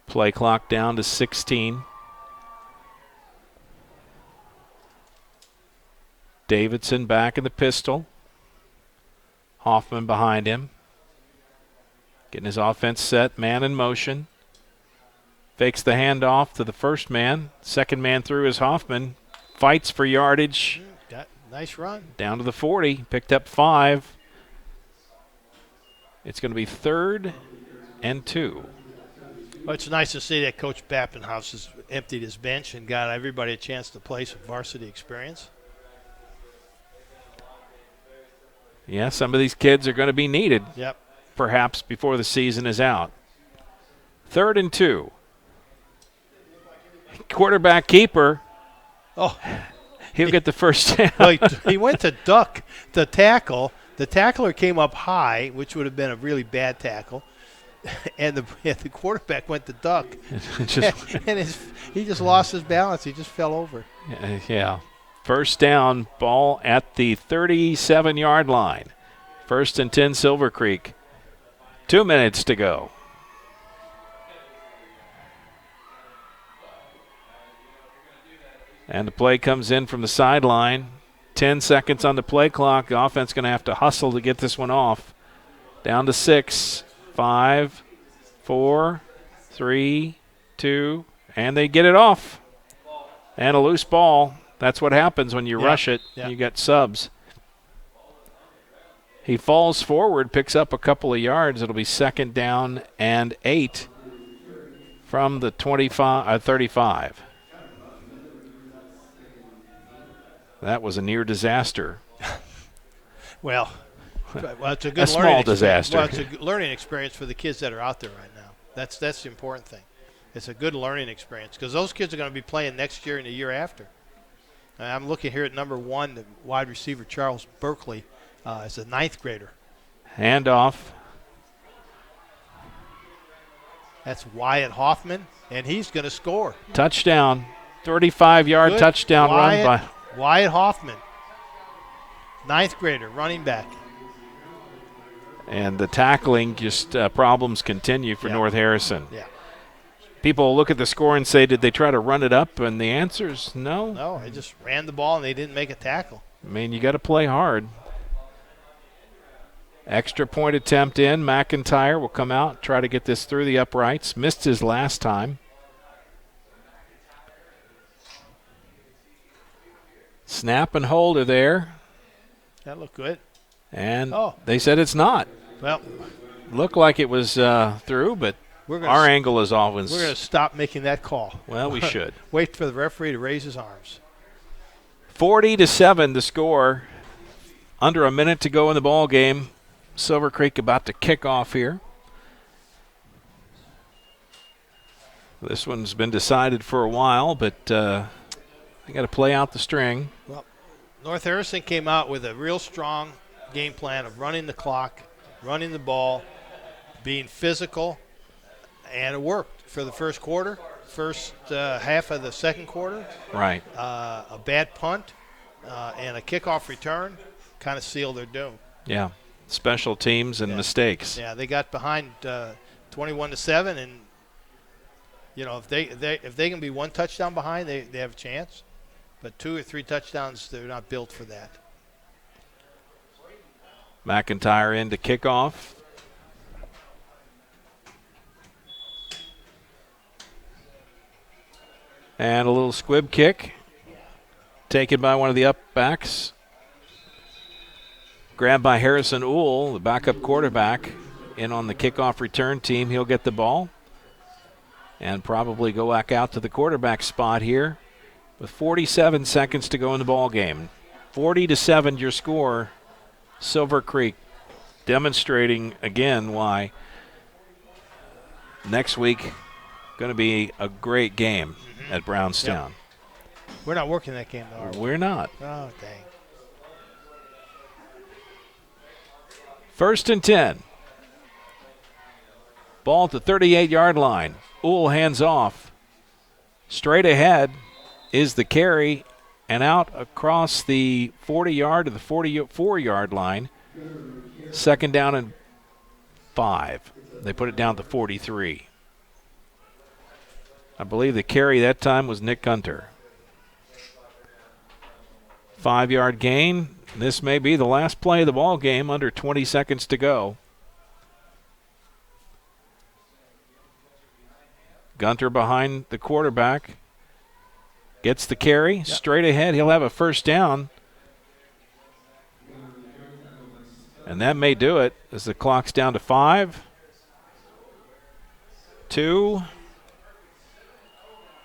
Play clock down to 16. Davidson back in the pistol. Hoffman behind him. Getting his offense set, man in motion. Fakes the handoff to the first man. Second man through is Hoffman. Fights for yardage. Nice run. Down to the 40. Picked up 5. It's going to be 3rd and 2. Well, it's nice to see that Coach Pappenhouse has emptied his bench and got everybody a chance to play some varsity experience. Yeah, some of these kids are going to be needed. Yep. Perhaps before the season is out. 3rd and 2. Quarterback keeper. Oh. He'll get the first down. Well, he went to duck the tackle. The tackler came up high, which would have been a really bad tackle. And the quarterback went to duck. He just lost his balance. He just fell over. Yeah. First down, ball at the 37-yard line. 1st and 10, Silver Creek. 2 minutes to go. And the play comes in from the sideline. 10 seconds on the play clock. The offense going to have to hustle to get this one off. Down to 6, 5, 4, 3, 2, and they get it off. And a loose ball. That's what happens when you rush it. You get subs. He falls forward, picks up a couple of yards. It'll be 2nd down and 8 from the 35. That was a near disaster. Well, it's a good a small disaster. Well, it's a learning experience for the kids that are out there right now. That's the important thing. It's a good learning experience because those kids are going to be playing next year and the year after. I'm looking here at number 1, the wide receiver, Charles Berkeley, is a 9th grader. Handoff. That's Wyatt Hoffman, and he's going to score. Touchdown. 35-yard touchdown run by Wyatt Hoffman, 9th grader, running back. And the tackling, just problems continue for North Harrison. Yeah. People look at the score and say, did they try to run it up? And the answer is no. No, they just ran the ball and they didn't make a tackle. I mean, you got to play hard. Extra point attempt in. McIntyre will come out, try to get this through the uprights. Missed his last time. Snap and hold are there. That looked good. And they said it's not. Well, looked like it was through, but our angle is always. We're going to stop making that call. Well, we should. Wait for the referee to raise his arms. 40-7 the score. Under a minute to go in the ball game. Silver Creek about to kick off here. This one's been decided for a while, but they got to play out the string. Well, North Harrison came out with a real strong game plan of running the clock, running the ball, being physical, and it worked for the first quarter, first half of the second quarter. Right. A bad punt and a kickoff return kind of sealed their doom. Yeah. Special teams and mistakes. Yeah, they got behind 21-7, and if they can be one touchdown behind, they have a chance. But 2 or 3 touchdowns, they're not built for that. McIntyre in to kick off. And a little squib kick taken by one of the up backs. Grabbed by Harrison Uhl, the backup quarterback, in on the kickoff return team. He'll get the ball and probably go back out to the quarterback spot here with 47 seconds to go in the ball game. 40-7 your score. Silver Creek demonstrating again why next week going to be a great game at Brownstown. Yep. We're not working that game, though, are we? We're not. Oh, dang. 1st and 10. Ball at the 38-yard line. Uhl hands off. Straight ahead is the carry, and out across the 40-yard to the 44-yard line. 2nd down and 5. They put it down to 43. I believe the carry that time was Nick Gunter. 5-yard gain. This may be the last play of the ball game, under 20 seconds to go. Gunter behind the quarterback. Gets the carry. Straight ahead. He'll have a 1st down. And that may do it as the clock's down to 5, 2,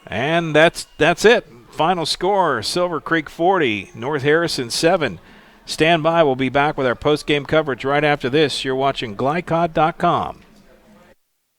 and that's it. Final score, Silver Creek 40, North Harrison 7. Stand by. We'll be back with our post-game coverage right after this. You're watching Glycod.com.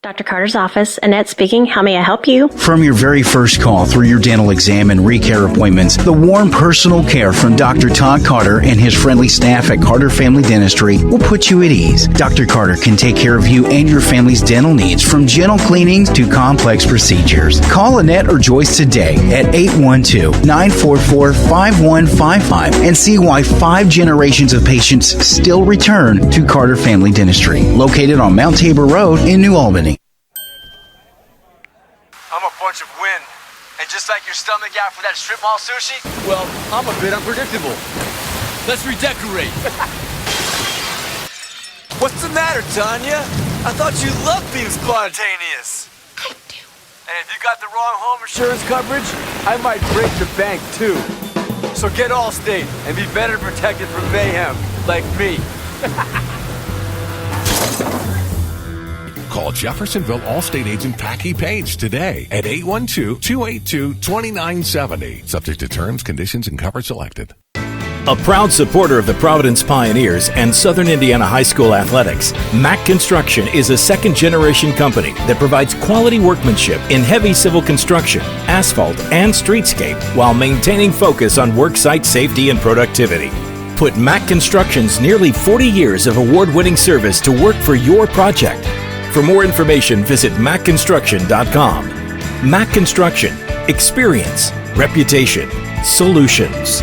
Dr. Carter's office, Annette speaking. How may I help you? From your very first call through your dental exam and recare appointments, the warm personal care from Dr. Todd Carter and his friendly staff at Carter Family Dentistry will put you at ease. Dr. Carter can take care of you and your family's dental needs, from gentle cleanings to complex procedures. Call Annette or Joyce today at 812-944-5155 and see why 5 generations of patients still return to Carter Family Dentistry, located on Mount Tabor Road in New Albany. I'm a bunch of wind. And just like your stomach after that strip mall sushi, well, I'm a bit unpredictable. Let's redecorate. What's the matter, Tanya? I thought you loved being spontaneous. I do. And if you got the wrong home insurance coverage, I might break the bank too. So get Allstate and be better protected from mayhem, like me. Call Jeffersonville Allstate agent Packy Page today at 812-282-2970. Subject to terms, conditions, and coverage selected. A proud supporter of the Providence Pioneers and Southern Indiana High School athletics, Mack Construction is a 2nd-generation company that provides quality workmanship in heavy civil construction, asphalt, and streetscape while maintaining focus on worksite safety and productivity. Put Mack Construction's nearly 40 years of award-winning service to work for your project. For more information, visit MackConstruction.com. Mack Construction. Experience. Reputation. Solutions.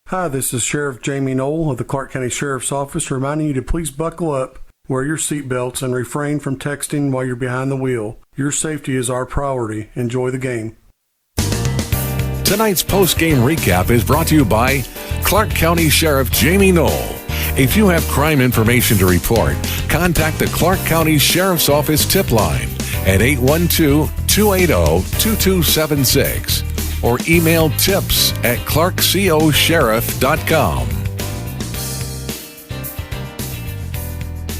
Hi, this is Sheriff Jamie Knoll of the Clark County Sheriff's Office, reminding you to please buckle up, wear your seatbelts, and refrain from texting while you're behind the wheel. Your safety is our priority. Enjoy the game. Tonight's post-game recap is brought to you by Clark County Sheriff Jamie Knoll. If you have crime information to report, contact the Clark County Sheriff's Office tip line at 812-280-2276 or email tips@clarkcosheriff.com.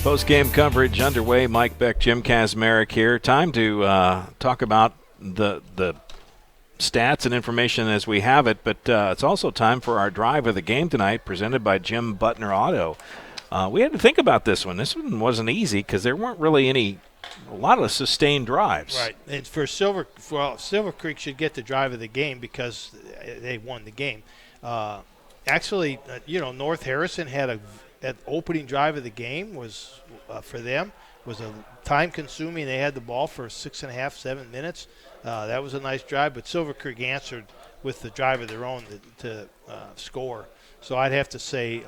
Post-game coverage underway. Mike Beck, Jim Kazmarek here. Time to talk about the stats and information as we have it, but it's also time for our drive of the game tonight, presented by Jim Butner Auto. We had to think about this one. This one wasn't easy because there weren't really a lot of sustained drives. Right, and Silver Creek should get the drive of the game because they won the game. Actually, North Harrison had at opening drive of the game was for them was a time-consuming. They had the ball for 6.5, 7 minutes. That was a nice drive, but Silver Creek answered with the drive of their own to score. So I'd have to say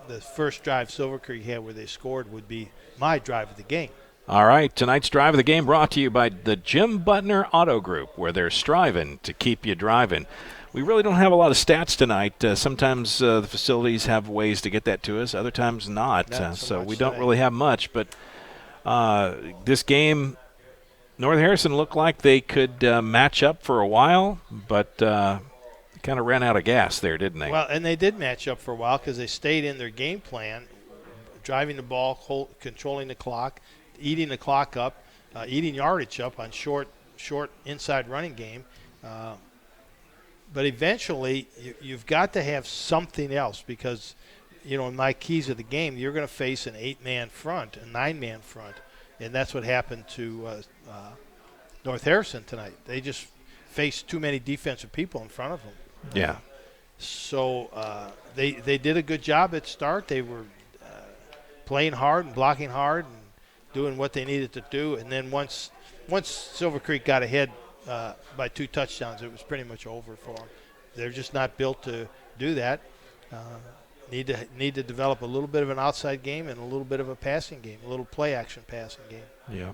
the first drive Silver Creek had where they scored would be my drive of the game. All right, tonight's drive of the game brought to you by the Jim Butner Auto Group, where they're striving to keep you driving. We really don't have a lot of stats tonight. Sometimes the facilities have ways to get that to us, other times not. So we don't really have much. But this game, North Harrison looked like they could match up for a while, but kind of ran out of gas there, didn't they? Well, and they did match up for a while because they stayed in their game plan, driving the ball, controlling the clock, eating the clock up, eating yardage up on short inside running game. But eventually, you've got to have something else because, in my keys of the game, you're going to face an 8-man front, a 9-man front, and that's what happened to North Harrison tonight. They just faced too many defensive people in front of them. Yeah. So they did a good job at start. They were playing hard and blocking hard and doing what they needed to do. And then once Silver Creek got ahead by 2 touchdowns, it was pretty much over for them. They're just not built to do that. Need to develop a little bit of an outside game and a little bit of a passing game, a little play-action passing game. Yeah.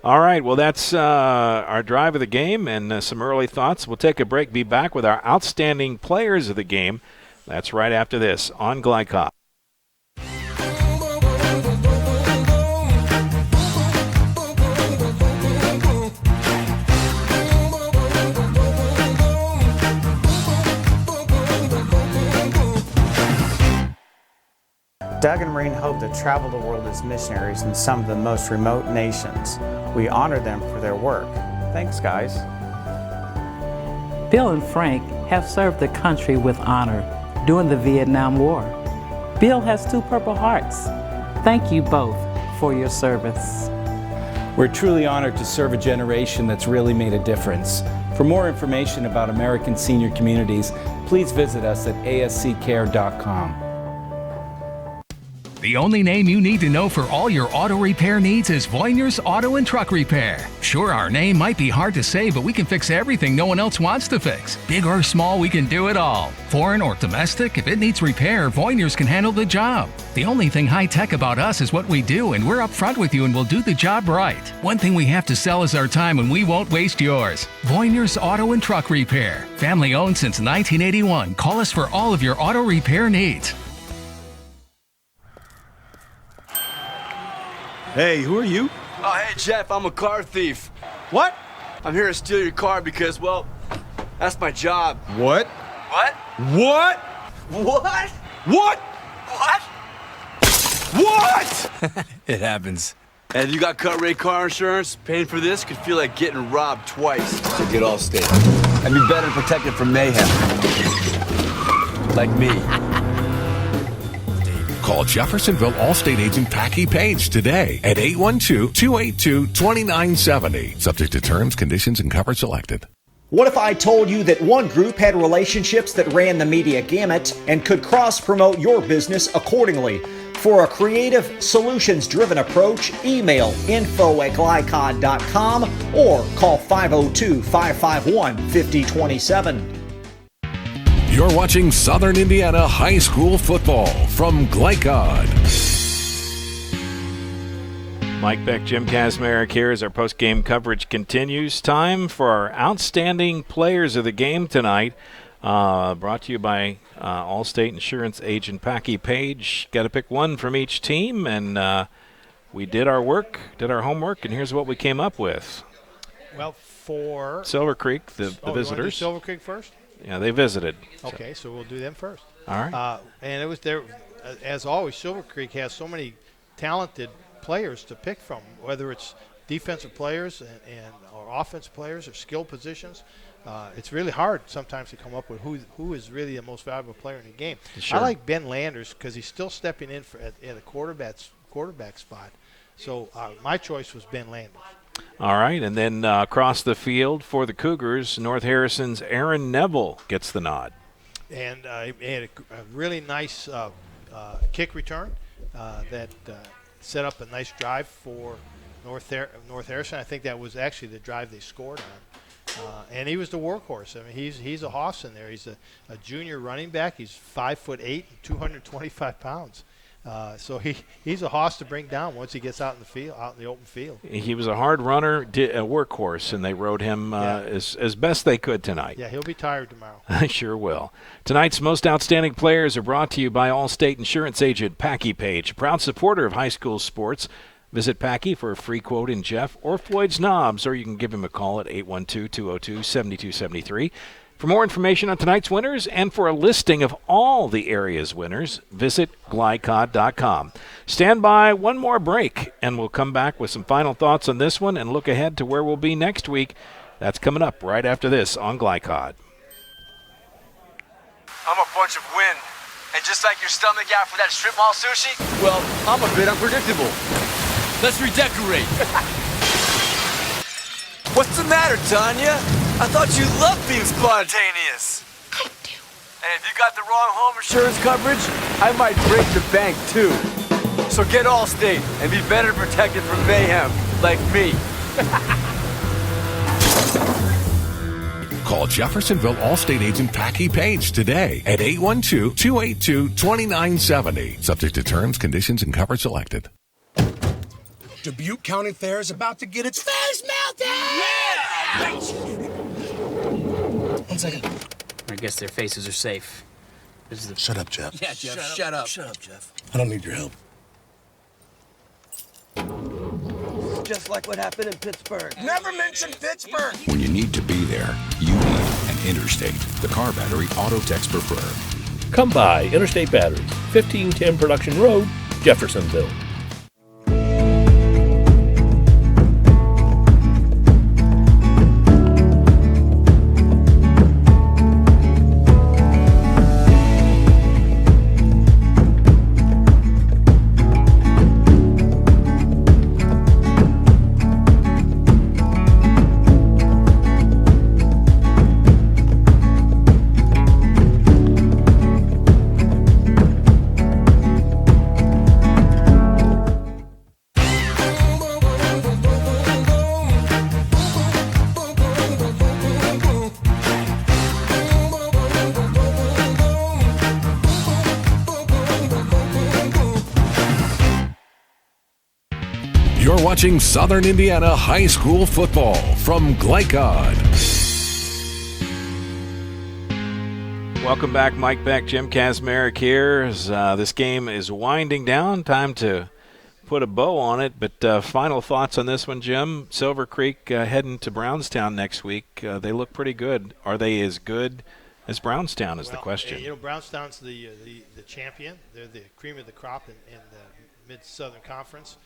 All right, well, that's our drive of the game and some early thoughts. We'll take a break, be back with our outstanding players of the game. That's right after this on Glycod. Doug and Maureen hope to travel the world as missionaries in some of the most remote nations. We honor them for their work. Thanks, guys. Bill and Frank have served the country with honor during the Vietnam War. Bill has 2 Purple Hearts. Thank you both for your service. We're truly honored to serve a generation that's really made a difference. For more information about American senior communities, please visit us at asccare.com. The only name you need to know for all your auto repair needs is Voinier's Auto and Truck Repair. Sure, our name might be hard to say, but we can fix everything no one else wants to fix. Big or small, we can do it all. Foreign or domestic, if it needs repair, Voinier's can handle the job. The only thing high-tech about us is what we do, and we're upfront with you and we'll do the job right. One thing we have to sell is our time, and we won't waste yours. Voinier's Auto and Truck Repair. Family owned since 1981. Call us for all of your auto repair needs. Hey, who are you? Oh, hey, Jeff, I'm a car thief. What? I'm here to steal your car because, well, that's my job. What? What? What? What? What? What? What? It happens. And if you got cut rate car insurance, paying for this could feel like getting robbed twice. So get Allstate. I'd be better protected from mayhem. Like me. Call Jeffersonville Allstate agent Packy Page today at 812-282-2970. Subject to terms, conditions, and coverage selected. What if I told you that one group had relationships that ran the media gamut and could cross-promote your business accordingly? For a creative, solutions-driven approach, email info@glycod.com or call 502-551-5027. You're watching Southern Indiana High School football from Glycod. Mike Beck, Jim Kazmarek here as our post-game coverage continues. Time for our outstanding players of the game tonight. Brought to you by Allstate Insurance agent Packy Page. Got to pick one from each team, and we did our work, did our homework, and here's what we came up with. Well, for Silver Creek, the you wanna do visitors. Silver Creek first? Yeah, they visited. Okay, so we'll do them first. All right. And it was there, as always, Silver Creek has so many talented players to pick from, whether it's defensive players or offensive players or skill positions. It's really hard sometimes to come up with who is really the most valuable player in the game. Sure. I like Ben Landers because he's still stepping in at a quarterback spot. So my choice was Ben Landers. All right, and then across the field for the Cougars, North Harrison's Aaron Neville gets the nod. And he had a really nice kick return. that set up a nice drive for North Harrison. I think that was actually the drive they scored on. And he was the workhorse. I mean, he's a hoss in there. He's a junior running back. He's 5'8", 225 pounds. So he's a hoss to bring down once he gets out in the field, out in the open field. He was a hard runner, a workhorse, and they rode him as best they could tonight. Yeah, he'll be tired tomorrow. I sure will. Tonight's most outstanding players are brought to you by Allstate Insurance Agent Packy Page, proud supporter of high school sports. Visit Packy for a free quote in Jeff or Floyd's Knobs, or you can give him a call at 812-202-7273. For more information on tonight's winners and for a listing of all the area's winners, visit glycod.com. Stand by one more break, and we'll come back with some final thoughts on this one and look ahead to where we'll be next week. That's coming up right after this on Glycod. I'm a bunch of wind. And just like your stomach after that strip mall sushi, well, I'm a bit unpredictable. Let's redecorate. What's the matter, Tanya? I thought you loved being spontaneous. I do. And if you got the wrong home insurance coverage, I might break the bank too. So get Allstate and be better protected from mayhem, like me. Call Jeffersonville Allstate agent Packy Page today at 812-282-2970. Subject to terms, conditions, and coverage selected. Dubuque County Fair is about to get its face melted! Yeah! 1 second. I guess their faces are safe. Shut up, Jeff. Yeah, Jeff, shut up. Shut up, Jeff. I don't need your help. Just like what happened in Pittsburgh. Never mention Pittsburgh! When you need to be there, you need an Interstate, the car battery auto techs prefer. Come by Interstate Batteries, 1510 Production Road, Jeffersonville. You're watching Southern Indiana High School football from Glycod. Welcome back, Mike Beck, Jim Kazmarek here. As, this game is winding down. Time to put a bow on it. But final thoughts on this one, Jim. Silver Creek heading to Brownstown next week. They look pretty good. Are they as good as Brownstown is the question. You know, Brownstown's the champion. They're the cream of the crop in the Mid-Southern Conference.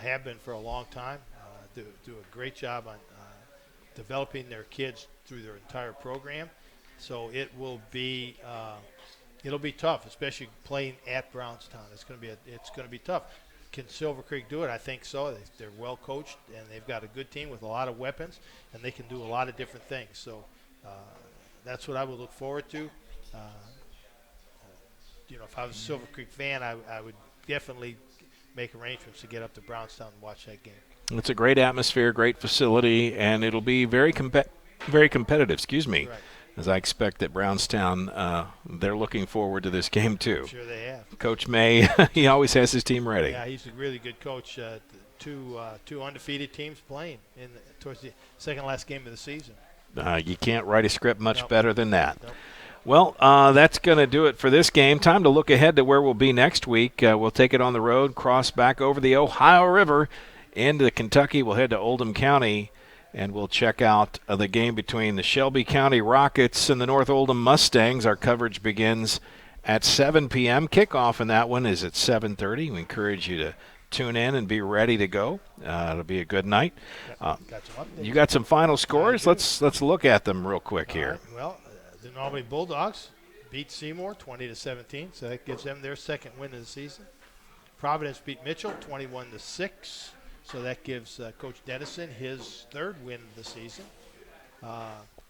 Have been for a long time. Do a great job on developing their kids through their entire program. So it will be it'll be tough, especially playing at Brownstown. It's going to be tough. Can Silver Creek do it? I think so. They're well coached and they've got a good team with a lot of weapons, and they can do a lot of different things. So that's what I would look forward to. If I was a Silver Creek fan, I would definitely make arrangements to get up to Brownstown and watch that game. It's a great atmosphere, great facility, and it'll be very competitive. Excuse me. Right. As I expect that Brownstown, they're looking forward to this game too. I'm sure they have. Coach May, he always has his team ready. Yeah, he's a really good coach. Two undefeated teams playing towards the second last game of the season. You can't write a script much Nope. better than that. Nope. Well, that's going to do it for this game. Time to look ahead to where we'll be next week. We'll take it on the road, cross back over the Ohio River into Kentucky. We'll head to Oldham County, and we'll check out the game between the Shelby County Rockets and the North Oldham Mustangs. Our coverage begins at 7 p.m. Kickoff in that one is at 7:30. We encourage you to tune in and be ready to go. It'll be a good night. You got some final scores? Let's look at them real quick here. Well, the Albany Bulldogs beat Seymour 20-17, so that gives them their second win of the season. Providence beat Mitchell 21-6, so that gives Coach Dennison his third win of the season.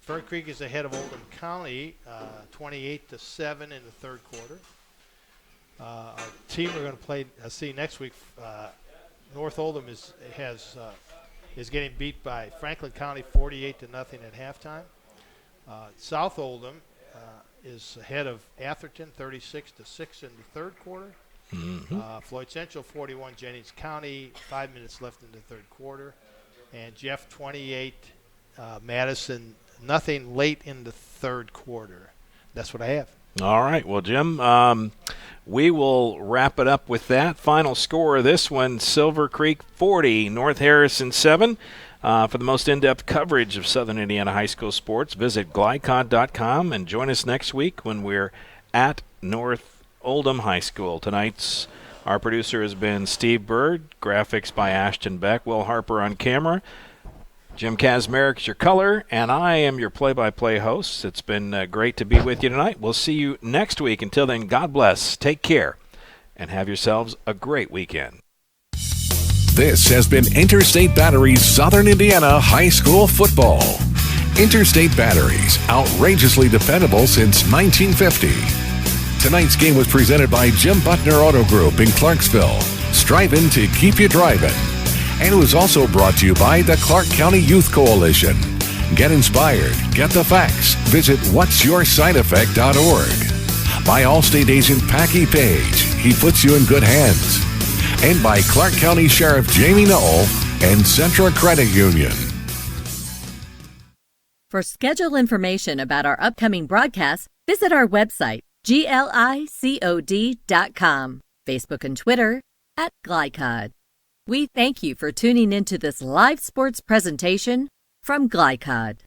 Fern Creek is ahead of Oldham County 28-7 in the third quarter. Our team we're going to see next week. North Oldham is getting beat by Franklin County 48-0 at halftime. South Oldham is ahead of Atherton 36-6 in the third quarter. Floyd Central 41, Jennings County, 5 minutes left in the third quarter. And Jeff 28, Madison, nothing late in the third quarter. That's what I have. All right. Well, Jim, we will wrap it up with that. Final score of this one, Silver Creek 40, North Harrison 7. For the most in-depth coverage of Southern Indiana high school sports, visit glycod.com and join us next week when we're at North Oldham High School. Our producer has been Steve Bird, graphics by Ashton Beck, Will Harper on camera. Jim Kazmarek is your color, and I am your play-by-play host. It's been great to be with you tonight. We'll see you next week. Until then, God bless, take care, and have yourselves a great weekend. This has been Interstate Batteries Southern Indiana High School Football. Interstate Batteries, outrageously dependable since 1950. Tonight's game was presented by Jim Butner Auto Group in Clarksville, striving to keep you driving. And it was also brought to you by the Clark County Youth Coalition. Get inspired, get the facts. Visit what'syoursideeffect.org. By Allstate agent Packy Page, he puts you in good hands. And by Clark County Sheriff Jamie Knoll and Centra Credit Union. For schedule information about our upcoming broadcasts, visit our website, glicod.com, Facebook and Twitter @Glycod. We thank you for tuning into this live sports presentation from Glycod.